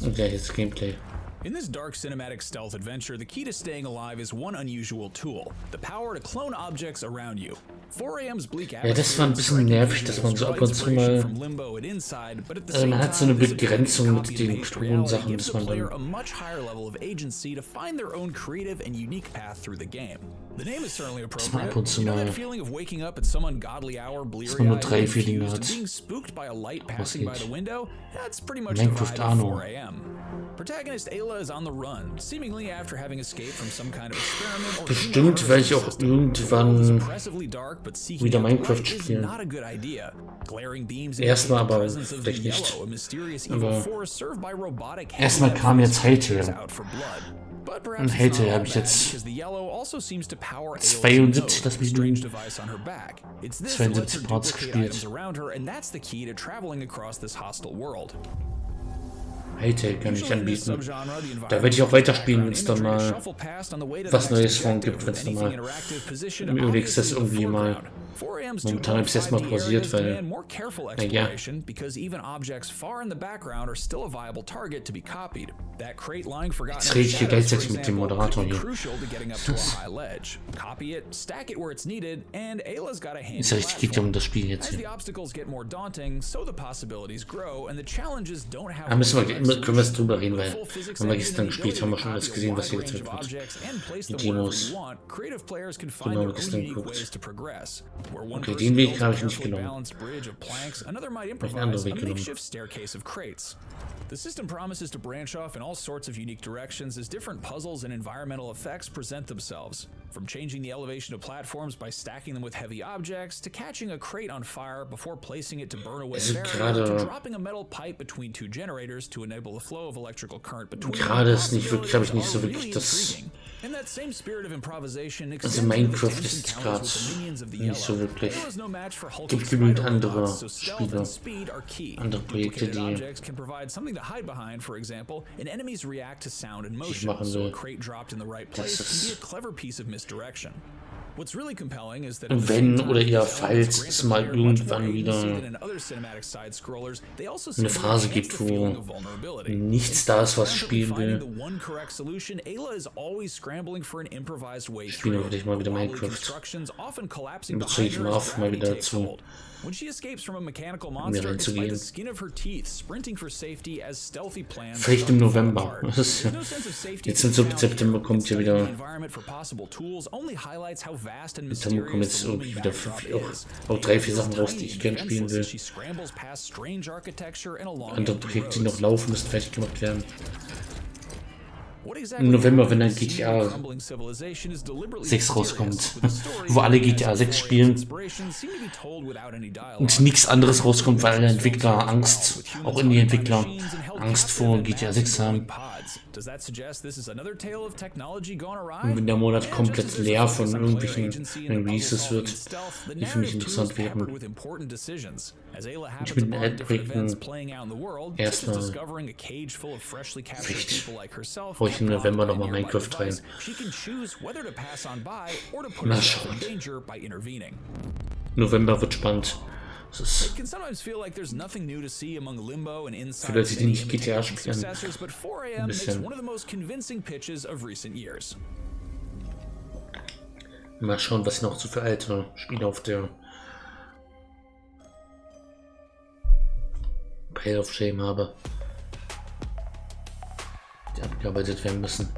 Speaker 1: Okay, jetzt Gameplay.
Speaker 11: In this dark cinematic stealth adventure, the key to staying alive is one unusual tool: the power to clone objects around you. 4AM's bleak
Speaker 1: ja, das war ein bisschen nervig, dass man so ab und zu mal... Also man hat so eine Begrenzung mit den Klonsachen, dass man dann...
Speaker 11: a much higher level of agency to find their own creative and unique path through the game. The name is certainly appropriate. You know that feeling of waking up at some ungodly hour, bleary-eyed, confused, and being spooked by a light passing by the window? That's pretty much the vibe of 4AM. Protagonist Ayla is on the run, seemingly after having escaped from some kind of experiment or
Speaker 1: bestimmt werde ich auch irgendwann wieder Minecraft spielen. Erstmal aber vielleicht nicht. Aber erstmal kam jetzt Hate. Und Hate habe ich jetzt 72, lass mich lügen, 72 Parts gespielt. Hate kann ich anbieten. Da werde ich auch weiterspielen, wenn es dann mal was Neues von gibt, wenn es dann mal im Überlegst, das irgendwie mal. Momentan habe ich es erstmal pausiert, weil, naja. Jetzt rede ich hier gleichzeitig mit dem Moderator hier. Ist ja richtig, geht um das Spiel jetzt hier. Da können wir es drüber reden, weil wenn wir gestern gespielt haben, wir schon alles gesehen, was hier gezeigt wird. Die Demos. Genau, gestern geguckt. Okay, den Weg habe ich nicht genommen. Habe ich einen anderen Weg genommen.
Speaker 11: The system promises to branch off in all sorts of unique directions as different puzzles and environmental effects present themselves. From changing the elevation of platforms by stacking them with heavy objects, to catching a crate on fire before placing it to burn away a barrier, to dropping a metal pipe between two generators to enable the flow of electrical current between them.
Speaker 1: Gerade ist nicht wirklich, habe ich nicht so wirklich das... Also Minecraft ist gerade nicht so wirklich. Es gibt genügend andere Spiele, andere Projekte, die ich machen will. Das ist wenn oder eher falls es mal irgendwann wieder eine Phase gibt, wo nichts da ist, was spielen will, spielen wir vielleicht mal wieder Minecraft. Dann beziehe ich mal auf, mal wieder dazu. Mir reinzugehen. Vielleicht im November. Jetzt im September kommt ja wieder. Dann kommen jetzt irgendwie wieder auch 3-4 Sachen raus, die ich gerne spielen will. Andere Projekte, die noch laufen, müssen fertig gemacht werden. Im November, wenn dann GTA 6 rauskommt, wo alle GTA 6 spielen und nichts anderes rauskommt, weil alle Entwickler Angst, auch Indie-Entwickler, Angst vor GTA 6 haben. Und wenn der Monat komplett leer von irgendwelchen Releases wird, die für mich interessant wären. Ich mit den Ad-Projekten erstmal vielleicht hau ich im November nochmal Minecraft rein. Mal schauen. November wird spannend. Das ist für Leute, die nicht GTA spielen, ein bisschen. Mal schauen, was ich noch so für alte Spiele auf der Pile of Shame habe, die abgearbeitet werden müssen.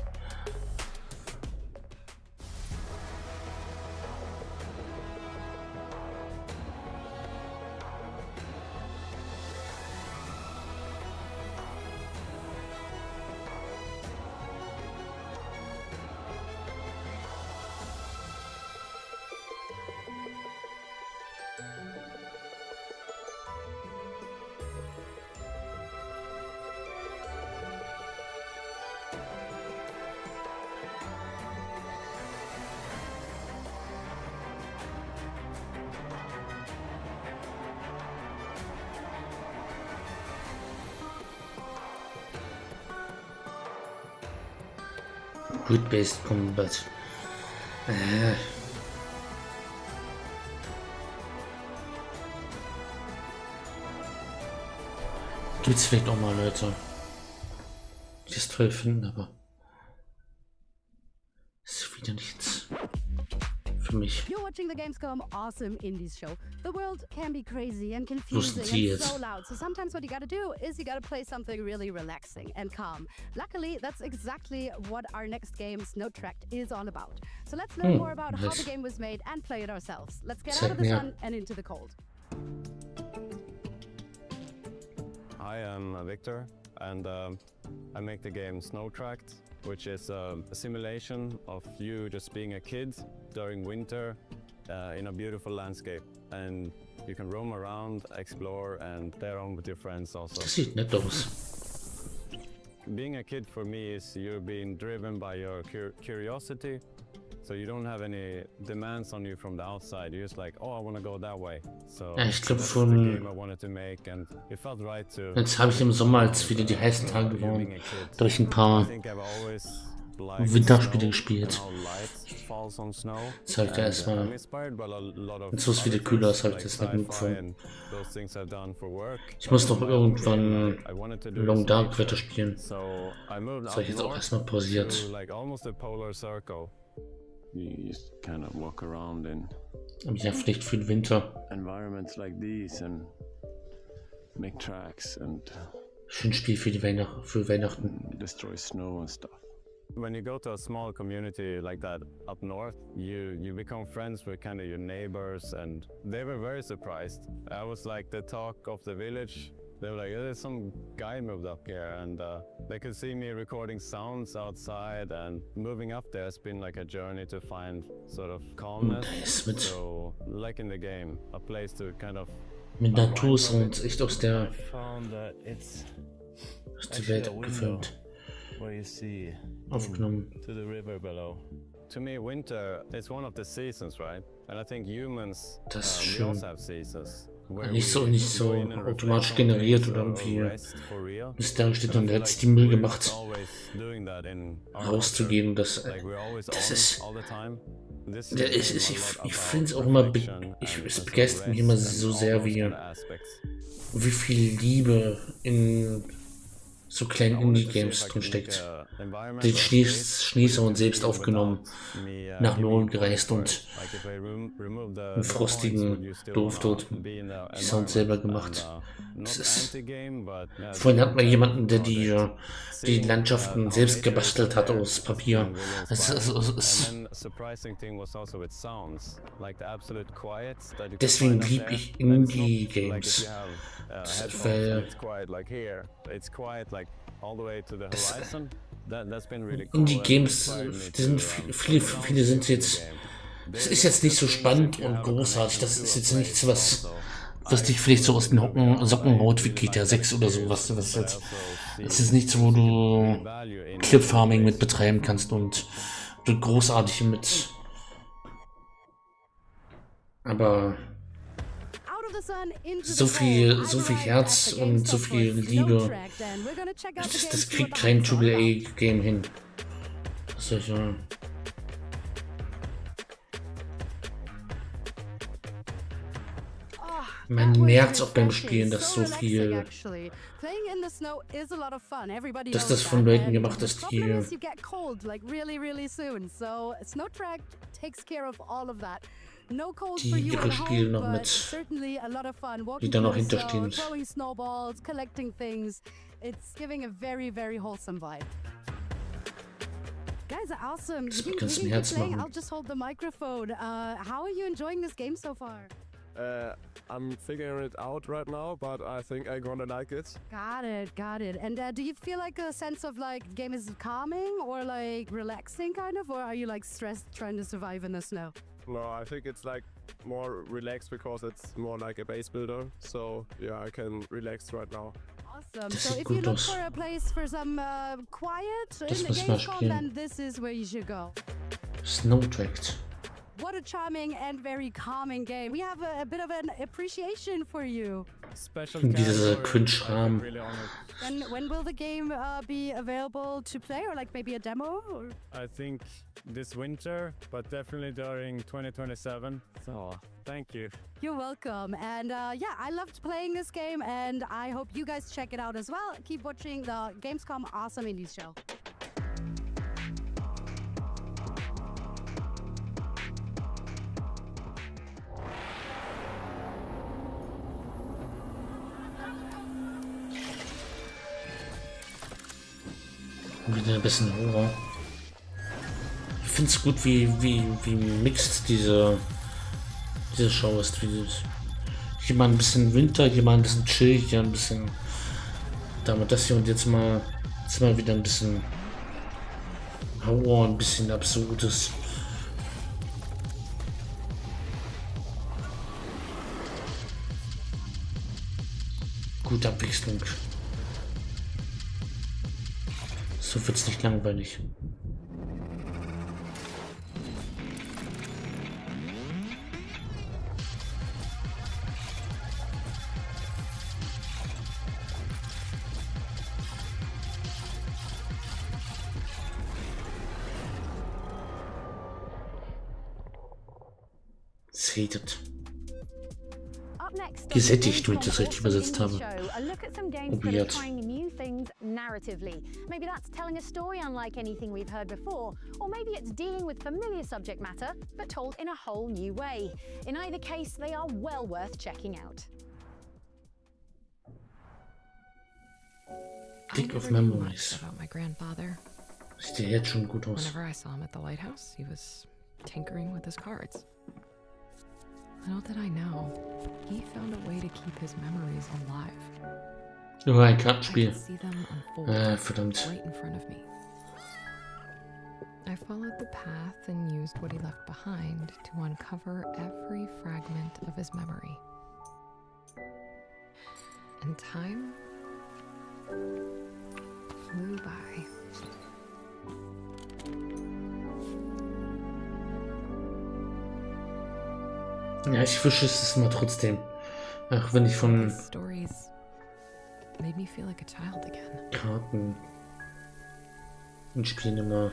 Speaker 1: Grid-based Combat. Gibt's vielleicht auch mal Leute, die es toll finden, aber es ist wieder nichts für mich.
Speaker 16: You're watching the Gamescom Awesome Indies show. The world can be crazy and confusing and so loud. So sometimes what you gotta do is you gotta play something really relaxing and calm. Luckily, that's exactly what our next game, NICHT, is all about. So let's learn more about how the game was made and play it ourselves. Let's get out of the sun and into the cold.
Speaker 3: Hi, I'm Victor, and I make the game NICHT, which is a simulation of you just being a kid during winter in a beautiful landscape, and you can roam around, explore, and play around with your friends also.
Speaker 1: Das sieht nett aus.
Speaker 3: Being a kid for me is you're being driven by your curiosity, so you don't have any demands on you from the outside. You're just like, oh, I want to go that way. So
Speaker 1: Ja, ich glaube jetzt habe ich im Sommer, als wieder die heißen Tage waren, durch ein paar Winterspiele gespielt. Jetzt habe ich da erstmal, jetzt wo es wieder kühler ist, habe ich das nicht genug gefunden. Ich muss noch irgendwann Long Dark Wetter spielen. Das habe ich jetzt auch erstmal pausiert.
Speaker 12: You just kind of walk around in
Speaker 1: Ja, vielleicht für den Winter.
Speaker 12: environments like these and make tracks and
Speaker 1: Schön Spiel für die Weihnachten.
Speaker 12: destroy snow and stuff.
Speaker 3: When you go to a small community like that up north, you become friends with kind of your neighbors, and they were very surprised. I was like the talk of the village. They were like, there's some guy moved up here, and they could see me recording sounds outside, and moving up there has been like a journey to find sort of calmness. So, like in the game, a place to kind of
Speaker 1: mit Natursounds echt aus der Welt abgefilmt.
Speaker 3: Where you see
Speaker 1: Aufgenommen.
Speaker 3: to the river below. To me, winter is one of the seasons, right? And I think humans, we also have seasons.
Speaker 1: nicht so automatisch generiert oder irgendwie das da steht und der hat sich die Mühe gemacht, rauszugehen. Das ist, ich finde es auch immer, es begeistert mich immer so sehr, wie viel Liebe in so kleinen Indie-Games drin steckt. Den Schneesauern selbst aufgenommen, nach Norden gereist und einen frostigen Dorf dort die Sound selber gemacht. Vorhin hat man jemanden, der die Landschaften selbst gebastelt hat aus Papier. Deswegen liebe ich Indie-Games. Weil Indie-Games, viele sind jetzt, das ist jetzt nicht so spannend und großartig, das ist jetzt nichts, was dich vielleicht so aus den Socken haut wie GTA 6 oder sowas. Das ist nichts, wo du Clip-Farming mit betreiben kannst und du großartig mit, aber so viel Herz und so viel Liebe, das kriegt kein AAA-Game hin. Man merkt auch beim Spielen, dass so viel, dass das von Leuten gemacht ist, die ihre Spiele noch mit, die da noch hinterstehen.
Speaker 16: Guys are awesome.
Speaker 1: Das wird ganz ein Herz machen.
Speaker 16: I'll just hold the microphone. How are you enjoying this game so far?
Speaker 12: I'm figuring it out right now, but I think I'm gonna like it.
Speaker 16: Got it. And do you feel like a sense of like game is calming or like relaxing kind of, or are you like stressed trying to survive in the snow?
Speaker 12: No, I think it's like more relaxed because it's more like a base builder. So yeah, I can relax right now.
Speaker 16: Awesome. So if you look for a place for some quiet in the Gamescom, then this is where you should go.
Speaker 1: Snowtracked.
Speaker 16: What a charming and very calming game. We have a bit of an appreciation for you.
Speaker 1: Diese Cringe-Rahmen.
Speaker 16: And when will the game be available to play, or like maybe a demo? Or?
Speaker 3: I think this winter, but definitely during 2027. So thank you.
Speaker 16: You're welcome. And yeah, I loved playing this game, and I hope you guys check it out as well. Keep watching the Gamescom Awesome Indies show.
Speaker 1: Wieder ein bisschen Horror. Ich finde es gut, wie mixed diese Show ist. Hier mal ein bisschen Winter, hier mal ein bisschen Chill, hier ein bisschen damit das hier und jetzt mal wieder ein bisschen Horror, ein bisschen Absurdes. Gute Abwechslung. So wird's nicht langweilig. Seated. Gesättigt, wenn ich das richtig übersetzt habe. Probiert.
Speaker 14: Maybe that's telling a story unlike anything we've heard before, or maybe it's dealing with familiar subject matter, but told in a whole new way. In either case, they are well worth checking out.
Speaker 1: Dick of Memories.
Speaker 2: About my grandfather.
Speaker 1: Sieht ja jetzt schon gut aus.
Speaker 2: Whenever I saw him at the lighthouse, he was tinkering with his cards. Little did I know, he found a way to keep his memories alive.
Speaker 1: Oh, ein Kartenspiel. Verdammt.
Speaker 2: Right in front of me. I followed the path and used what he left behind to uncover every fragment of his memory. And time flew by.
Speaker 1: Ja, ich wünsche es mal trotzdem. Ach, wenn ich von
Speaker 2: Stories made me feel like a child again.
Speaker 1: Karten in Spielen immer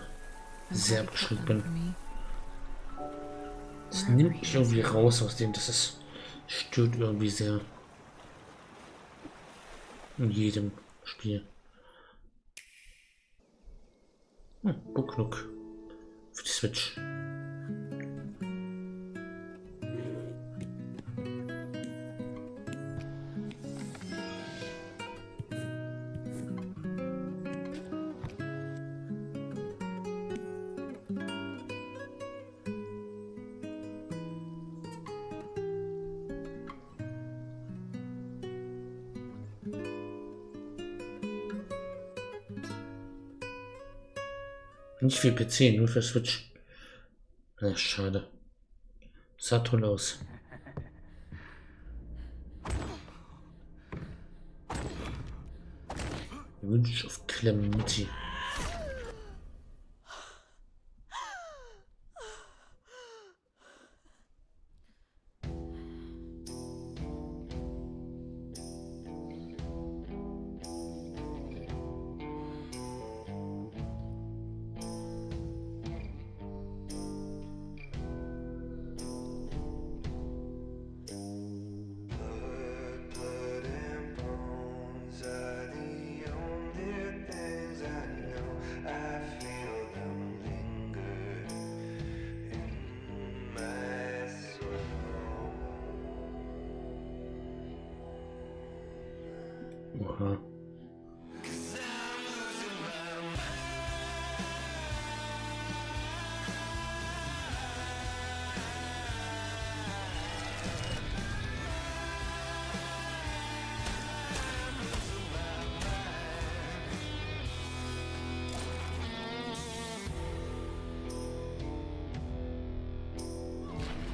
Speaker 1: sehr beschränkt bin. Es nimmt mich irgendwie raus aus dem, das ist, stört irgendwie sehr. In jedem Spiel. Book Nook für die Switch. Nicht für PC, nur für Switch. Ja, schade. Sah toll aus. Wunsch auf Clementi. Oha.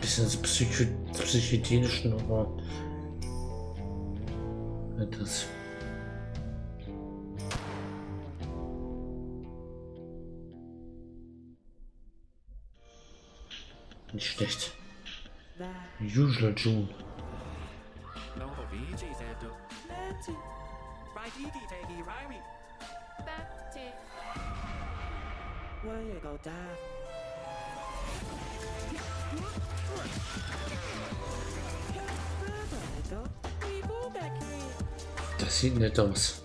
Speaker 1: Bisschen so psychedelischen, aber das. Nicht schlecht. Usual June. Das sieht nett aus.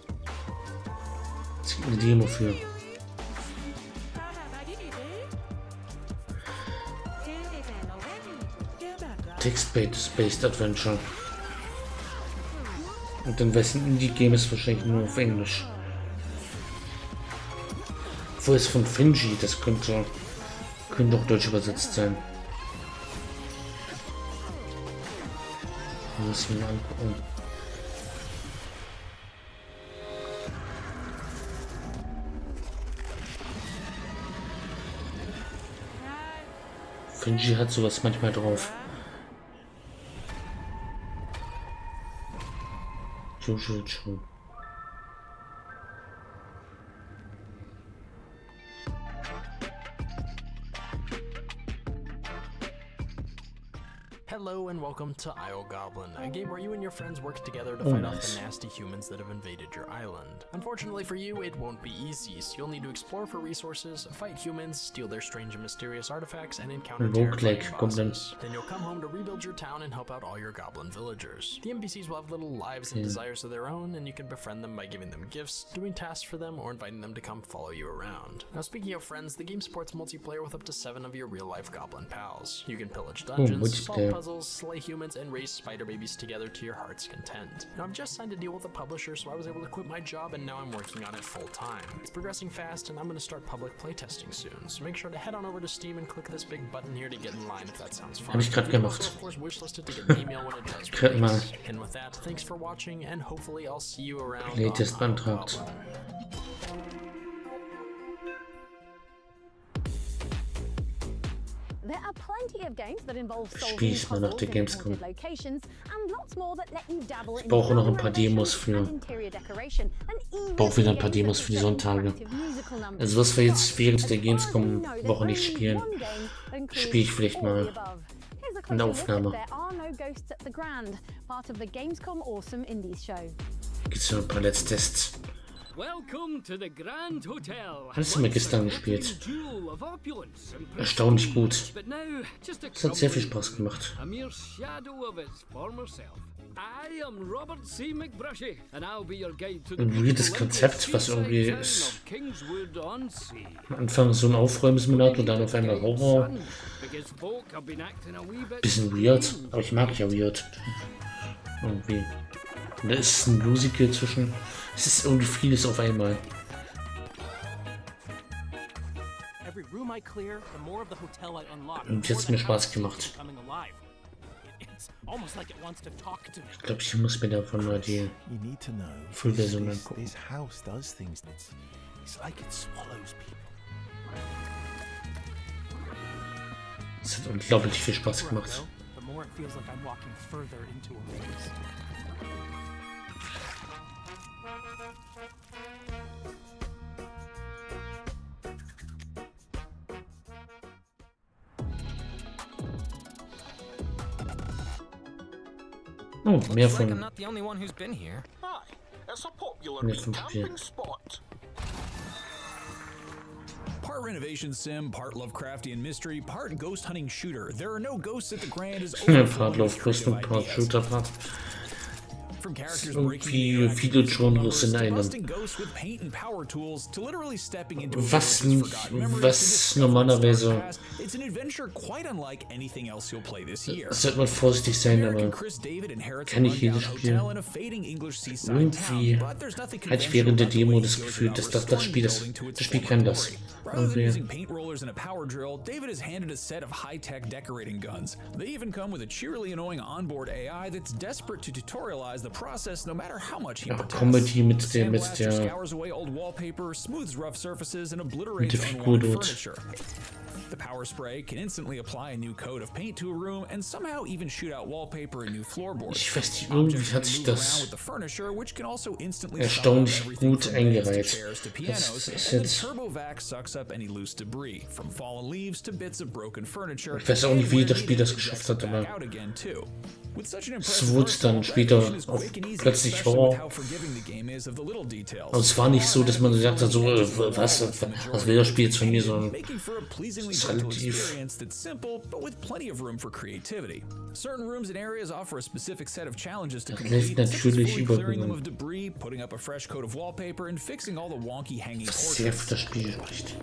Speaker 1: Es gibt eine Demo für. Text-based Adventure. Und dann wessen Indie-Game ist wahrscheinlich nur auf Englisch. Wo ist von Finji? Das könnte auch deutsch übersetzt sein. Muss ich mir angucken. Finji hat sowas manchmal drauf. Usual June.
Speaker 4: Hello and welcome to Isle Goblin, a game where you and your friends work together to fight off the nasty humans that have invaded your island. Unfortunately for you, it won't be easy, so you'll need to explore for resources, fight humans, steal their strange and mysterious artifacts, and encounter terrifying bosses. Then you'll come home to rebuild your town and help out all your goblin villagers. The NPCs will have little lives and desires of their own, and you can befriend them by giving them gifts, doing tasks for them, or inviting them to come follow you around. Now speaking of friends, the game supports multiplayer with up to 7 of your real-life goblin pals. You can pillage dungeons, solve puzzles, slay humans, and raise spider babies together to your heart's content. Now I've just signed a deal with a publisher, so I was able to quit my job and now I'm working on it full time. It's progressing fast and I'm going to start public playtesting soon, so make sure to head on over to Steam and click this big button here to get in line if that sounds fun.
Speaker 1: Hab ich gerade gemacht.
Speaker 4: Also, of course, wishlisted to get an email when it does release. And with that, thanks for watching and hopefully I'll see you around.
Speaker 1: Playtest beantragt.
Speaker 14: There are plenty of games that involve
Speaker 1: Spiel ich mal nach der Gamescom.
Speaker 14: locations and lots more that let you dabble
Speaker 1: Ich brauche noch ein paar Demos für. Ich brauche wieder ein paar Demos für die Sonntage. Also was wir jetzt während der Gamescom-Woche nicht spielen, spiele ich vielleicht mal in der Aufnahme.
Speaker 14: Demo Ghosts at the Grand, part of the Gamescom Awesome Indies Show.
Speaker 1: Gibt's noch ein paar Letztests.
Speaker 8: Welcome to the Grand Hotel.
Speaker 1: Hast du mir gestern gespielt? Erstaunlich gut. Es hat sehr viel Spaß gemacht. Ein weirdes Konzept, was irgendwie ist. Am Anfang so ein Aufräumsimulator, dann auf einmal Horror. Bisschen weird, aber ich mag ja weird. Irgendwie. Und da ist ein Musical zwischen. Es ist irgendwie vieles auf einmal. Und jetzt hat mir Spaß gemacht. Ich glaube, ich muss mir davon mal die Full-Version angucken. Es hat unglaublich viel Spaß gemacht. Oh, mehr von Spiel.
Speaker 11: Part renovation sim, part Lovecraftian mystery, part ghost hunting shooter. There are no ghosts at the Grand is
Speaker 1: Part Lovecraft und Part Shooter Part. Irgendwie viele Genres in einem. Was normalerweise sollte man vorsichtig sein, aber kann ich jedes Spiel. Irgendwie hatte ich während der Demo das Gefühl, dass das Spiel kann das.
Speaker 11: Rather than using paint rollers and a power drill, David is handed a set of high-tech decorating guns. They even come with a cheerily annoying onboard AI that's desperate to tutorialize the process no matter how much he protests.
Speaker 1: Comedy mit der
Speaker 11: scours away old wallpaper, smooths rough surfaces, and obliterates unwanted furniture. The power spray can instantly apply a new coat of paint to a room and somehow even shoot out wallpaper and new floorboards.
Speaker 1: Ich weiß nicht, irgendwie hat sich das erstaunlich gut eingereiht. Das ist jetzt... Ich weiß auch nicht, wie das Spiel das geschafft hat, aber es wurde dann später auch plötzlich Horror. Aber es war nicht so, dass man gesagt hat, so, was will das Spiel jetzt von mir, sondern es ist relativ... Das läuft natürlich übergegangen. Was sehr für das Spiel spricht.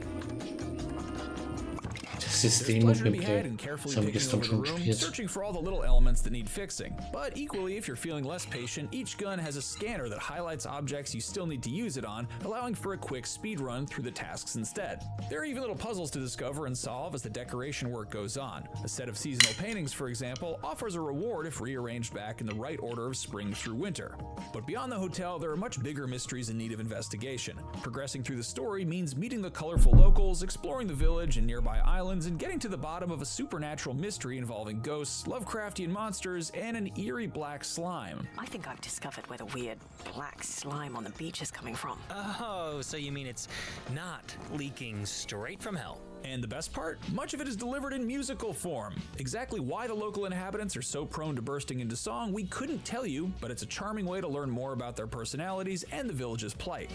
Speaker 1: Das System und Gameplay. Das haben wir gestern schon gespielt.
Speaker 11: Searching for all the little elements that need fixing. But equally, if you're feeling less patient, each gun has a scanner that highlights objects you still need to use it on, allowing for a quick speed run through the tasks instead. There are even little puzzles to discover and solve as the decoration work goes on. A set of seasonal paintings, for example, offers a reward if rearranged back in the right order of spring through winter. But beyond the hotel, there are much bigger mysteries in need of investigation. Progressing through the story means meeting the colorful locals, exploring the village and nearby islands, and getting to the bottom of a supernatural mystery involving ghosts, Lovecraftian monsters, and an eerie black slime.
Speaker 17: I think I've discovered where the weird black slime on the beach is coming from.
Speaker 19: Oh, so you mean it's not leaking straight from hell?
Speaker 11: And the best part? Much of it is delivered in musical form. Exactly why the local inhabitants are so prone to bursting into song, we couldn't tell you, but it's a charming way to learn more about their personalities and the village's plight.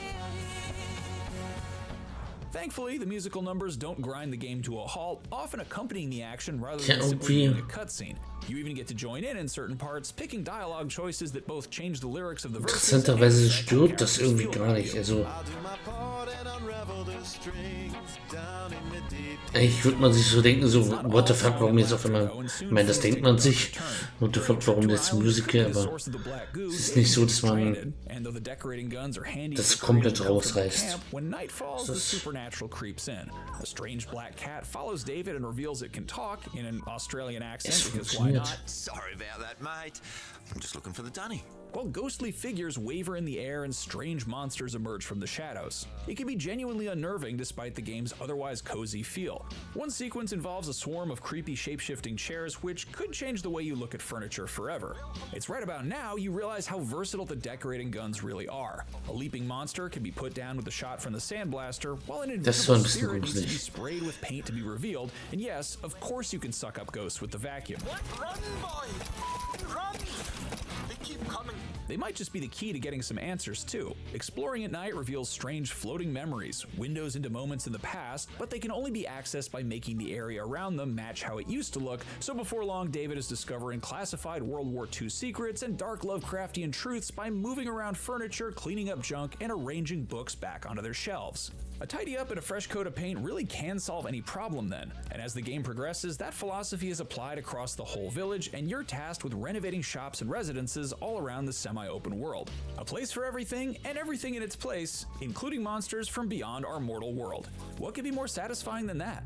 Speaker 11: Thankfully, the musical numbers don't grind the game to a halt, often accompanying the action rather than simply being a cutscene. You even get to join in certain parts, picking dialogue choices that both change the lyrics of the verses.
Speaker 1: Interessanterweise stört das irgendwie gar nicht. Also ich würde man sich so denken, so what the fuck, warum jetzt auf einmal, ich meine, das denkt man sich, what the fuck, warum jetzt Musical, aber es ist nicht so, dass man das komplett rausreißt.
Speaker 11: Supernatural creeps in. A strange black cat follows David and reveals it can talk in an Australian accent because why not?
Speaker 6: Sorry about that, mate. I'm just looking for the dunny.
Speaker 11: While ghostly figures waver in the air and strange monsters emerge from the shadows. It can be genuinely unnerving despite the game's otherwise cozy feel. One sequence involves a swarm of creepy shape-shifting chairs which could change the way you look at furniture forever. It's right about now you realize how versatile the decorating guns really are. A leaping monster can be put down with a shot from the sandblaster, while an invisible spirit needs to be sprayed with paint to be revealed, and yes, of course you can suck up ghosts with the vacuum.
Speaker 9: Run, boy! Run! They keep coming.
Speaker 11: They might just be the key to getting some answers too. Exploring at night reveals strange floating memories, windows into moments in the past, but they can only be accessed by making the area around them match how it used to look, so before long David is discovering classified World War II secrets and dark Lovecraftian truths by moving around furniture, cleaning up junk, and arranging books back onto their shelves. A tidy up and a fresh coat of paint really can solve any problem then, and as the game progresses, that philosophy is applied across the whole village, and you're tasked with renovating shops and residences all around the semi-open world. A place for everything, and everything in its place, including monsters from beyond our mortal world. What could be more satisfying than that?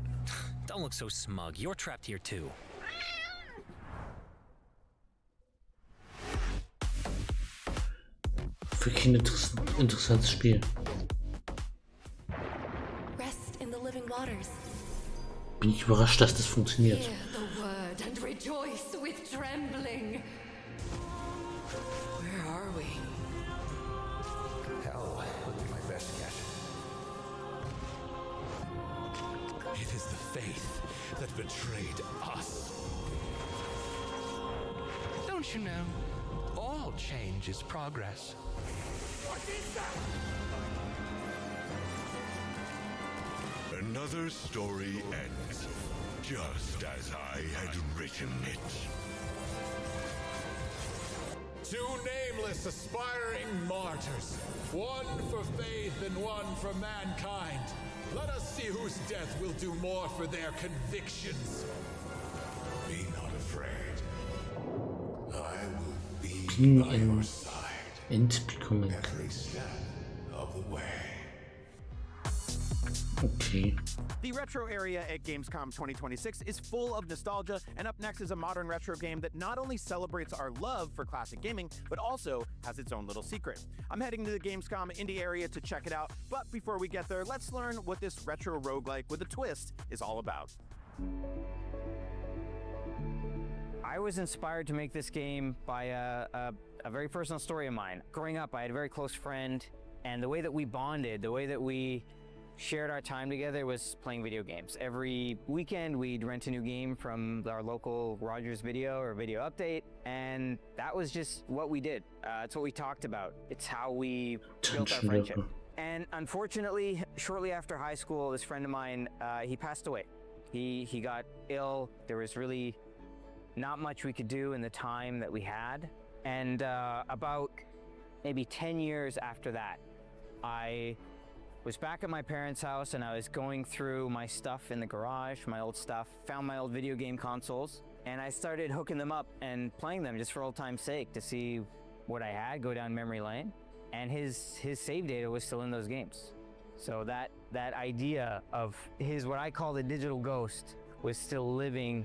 Speaker 19: Don't look so smug, you're trapped here too.
Speaker 1: Für Kinder interessantes Spiel. Bin ich überrascht, dass das funktioniert.
Speaker 20: Hear the word and rejoice with trembling. Where are we?
Speaker 10: Hell would be my best guess.
Speaker 18: It is the faith that betrayed us.
Speaker 9: Don't you know? All change is progress. What is that?
Speaker 18: Another story ends, just as I had written it.
Speaker 21: Two nameless aspiring martyrs, one for faith and one for mankind. Let us see whose death will do more for their convictions.
Speaker 18: Be not afraid. I will be by your side. Every step of the way.
Speaker 1: Okay.
Speaker 15: The retro area at Gamescom 2026 is full of nostalgia, and up next is a modern retro game that not only celebrates our love for classic gaming, but also has its own little secret. I'm heading to the Gamescom indie area to check it out, but before we get there, let's learn what this retro roguelike with a twist is all about.
Speaker 7: I was inspired to make this game by a very personal story of mine. Growing up, I had a very close friend, and the way that we bonded, the way that we shared our time together was playing video games. Every weekend we'd rent a new game from our local Rogers Video or Video Update, and that was just what we did. It's what we talked about. It's how we built our friendship. And unfortunately, shortly after high school, this friend of mine, he passed away. He got ill. There was really not much we could do in the time that we had. And about maybe 10 years after that, I was back at my parents' house and I was going through my stuff in the garage, my old stuff, found my old video game consoles, and I started hooking them up and playing them just for old time's sake to see what I had, go down memory lane. And his save data was still in those games. So that idea of his, what I call the digital ghost, was still living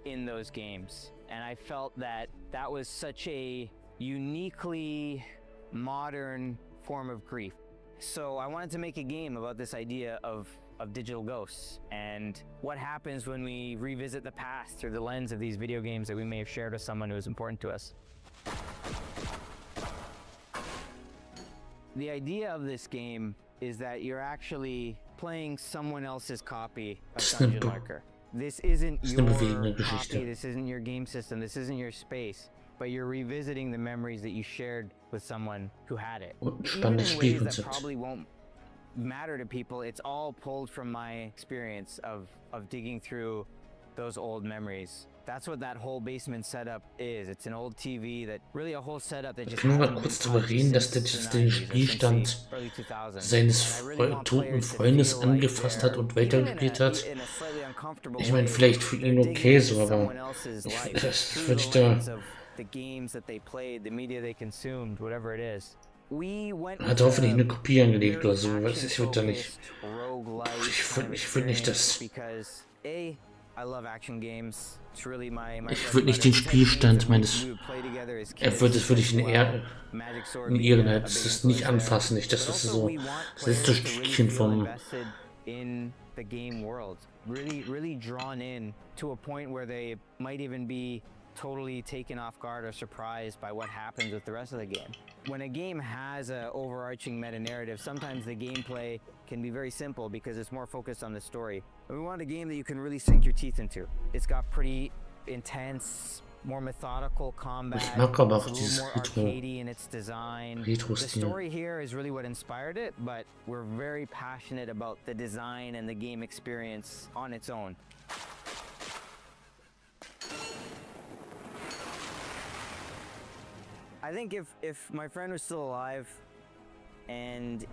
Speaker 7: in those games. And I felt that that was such a uniquely modern form of grief. So I wanted to make a game about this idea of digital ghosts and what happens when we revisit the past through the lens of these video games that we may have shared with someone who was important to us. The idea of this game is that you're actually playing someone else's copy of Dungeon Lurker. This isn't your copy, this isn't your game system, this isn't your space, but you're revisiting the memories that you shared with someone who had it. Even in ways that probably won't matter to people, it's all pulled from my experience of digging through those old memories. That's what that whole basement setup is. It's an old TV that really a whole setup that just
Speaker 1: Können wir mal kurz darüber reden, dass der den Spielstand seines toten Freundes angefasst hat und weitergespielt hat? Ich meine, vielleicht für ihn okay so, aber das würde ich da... Hat hoffentlich eine Kopie angelegt oder so, ich würde da nicht... Ich würde nicht das... Ich würde nicht den Spielstand meines... Das würde ich in Ehren halten, das ist nicht anfassen, nicht das, was so... Das letzte Stückchen vom
Speaker 7: in the game world. Really drawn in to a point where they might even be totally taken off guard or surprised by what happens with the rest of the game. When a game has an overarching meta-narrative, sometimes the gameplay can be very simple because it's more focused on the story. And we want a game that you can really sink your teeth into. It's got pretty intense, more methodical combat. It's a little more arcadey in its design. The story here is really what inspired it, but we're very passionate about the design and the game experience on its own. I think if my friend was still alive and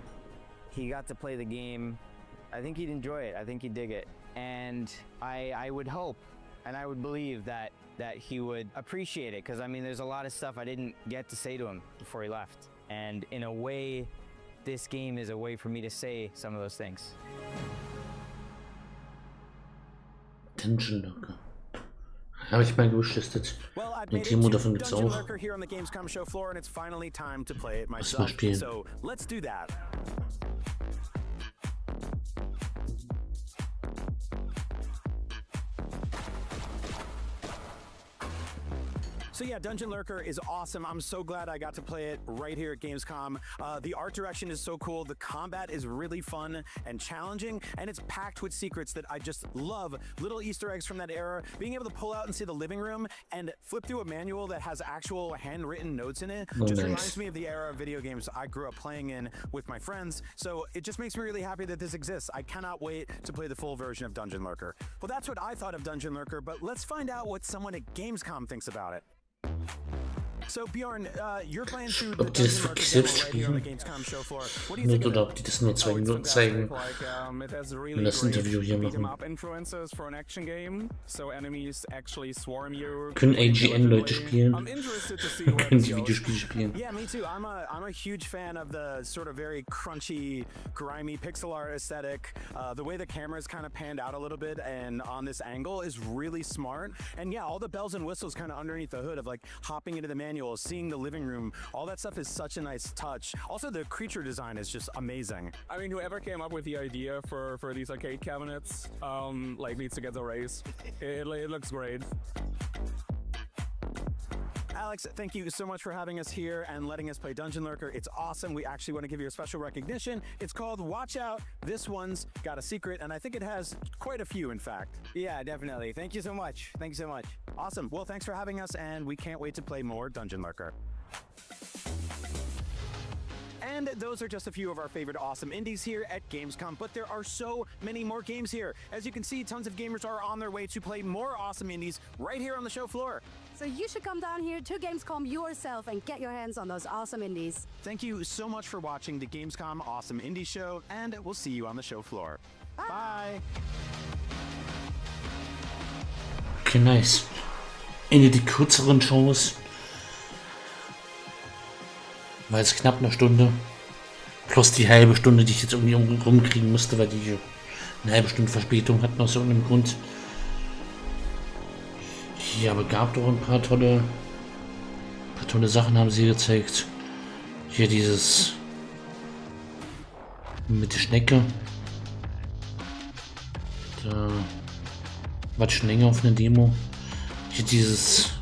Speaker 7: he got to play the game, I think he'd enjoy it. I think he'd dig it. And I would hope and I would believe that he would appreciate it, because I mean there's a lot of stuff I didn't get to say to him before he left. And in a way, this game is a way for me to say some of those things.
Speaker 1: Dungeon Lurker. Habe ich mal gewishlistest. Eine Demo davon gibt's auch.
Speaker 15: Lurker here on the Gamescom show floor, and it's finally time to play it
Speaker 1: Lass mal
Speaker 15: myself.
Speaker 1: spielen.
Speaker 15: So let's do that. So yeah, Dungeon Lurker is awesome. I'm so glad I got to play it right here at Gamescom. The art direction is so cool. The combat is really fun and challenging, and it's packed with secrets that I just love. Little Easter eggs from that era. Being able to pull out and see the living room and flip through a manual that has actual handwritten notes in it just reminds me of the era of video games I grew up playing in with my friends. So it just makes me really happy that this exists. I cannot wait to play the full version of Dungeon Lurker. Well, that's what I thought of Dungeon Lurker, but let's find out what someone at Gamescom thinks about it. So Bjorn, you're playing through the Dungeon Lurker demo right here on the Gamescom show floor. What do you think of it?
Speaker 1: Oder ob die das nur zeigen, wenn das Interview hier machen. Können AGN-Leute spielen? Können die Videospiele spielen?
Speaker 15: Yeah, me too. I'm a huge fan of the sort of very crunchy, grimy pixel art aesthetic. The way the camera is kind of panned out a little bit and on this angle is really smart. And yeah, all the bells and whistles kind of underneath the hood of like hopping into the manual, seeing the living room, all that stuff is such a nice touch. Also, the creature design is just amazing.
Speaker 5: I mean, whoever came up with the idea for these arcade cabinets, like needs to get the raise. It looks great.
Speaker 15: Alex, thank you so much for having us here and letting us play Dungeon Lurker. It's awesome. We actually want to give you a special recognition. It's called Watch Out. This one's got a secret, and I think it has quite a few, in fact.
Speaker 7: Yeah, definitely. Thank you so much. Thank you so much.
Speaker 15: Awesome. Well, thanks for having us, and we can't wait to play more Dungeon Lurker. And those are just a few of our favorite awesome indies here at Gamescom, but there are so many more games here. As you can see, tons of gamers are on their way to play more awesome indies right here on the show floor.
Speaker 16: So you should come down here to Gamescom yourself and get your hands on those awesome indies.
Speaker 15: Thank you so much for watching the Gamescom Awesome Indie Show, and we'll see you on the show floor. Bye!
Speaker 1: Okay, nice. Eine der kürzeren Shows. War jetzt knapp eine Stunde. Plus die halbe Stunde, die ich jetzt irgendwie rumkriegen musste, weil die eine halbe Stunde Verspätung hatten aus irgendeinem Grund. Ja, aber gab doch ein paar tolle Sachen haben sie gezeigt. Hier dieses mit der Schnecke. Da war schon länger auf einer Demo. Hier dieses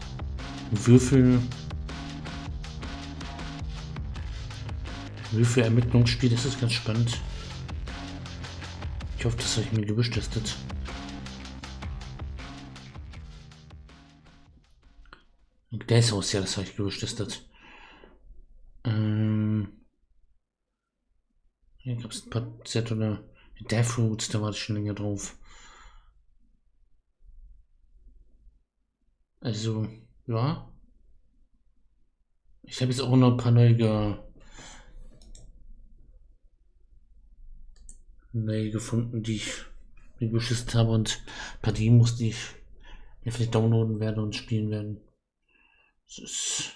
Speaker 1: Würfel-Ermittlungsspiel, das ist ganz spannend. Ich hoffe, das habe ich mir gewischtestet. Gleishaus, ja, das habe ich gewischtestet. Hier gab es ein paar sehr tolle Deathroots, da war ich schon länger drauf. Also, ja. Ich habe jetzt auch noch ein paar neue gefunden, die ich mir geschissen habe, und ein paar Demos, die ich mir vielleicht downloaden werde und spielen werden. Das ist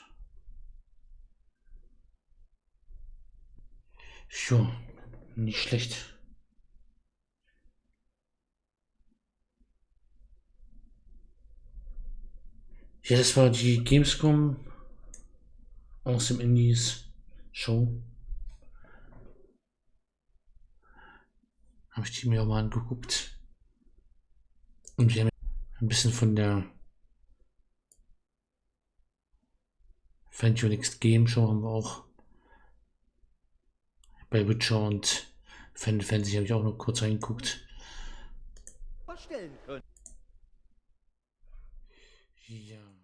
Speaker 1: ja nicht schlecht. Ja, das war die Gamescom Awesome Indies Show. Habe ich die mir auch mal angeguckt. Und wir haben ein bisschen von der Wenn NICHT Game Show haben wir auch bei Witcher und Final Fantasy habe ich auch noch kurz reingeguckt.
Speaker 13: Vorstellen können.
Speaker 1: Ja.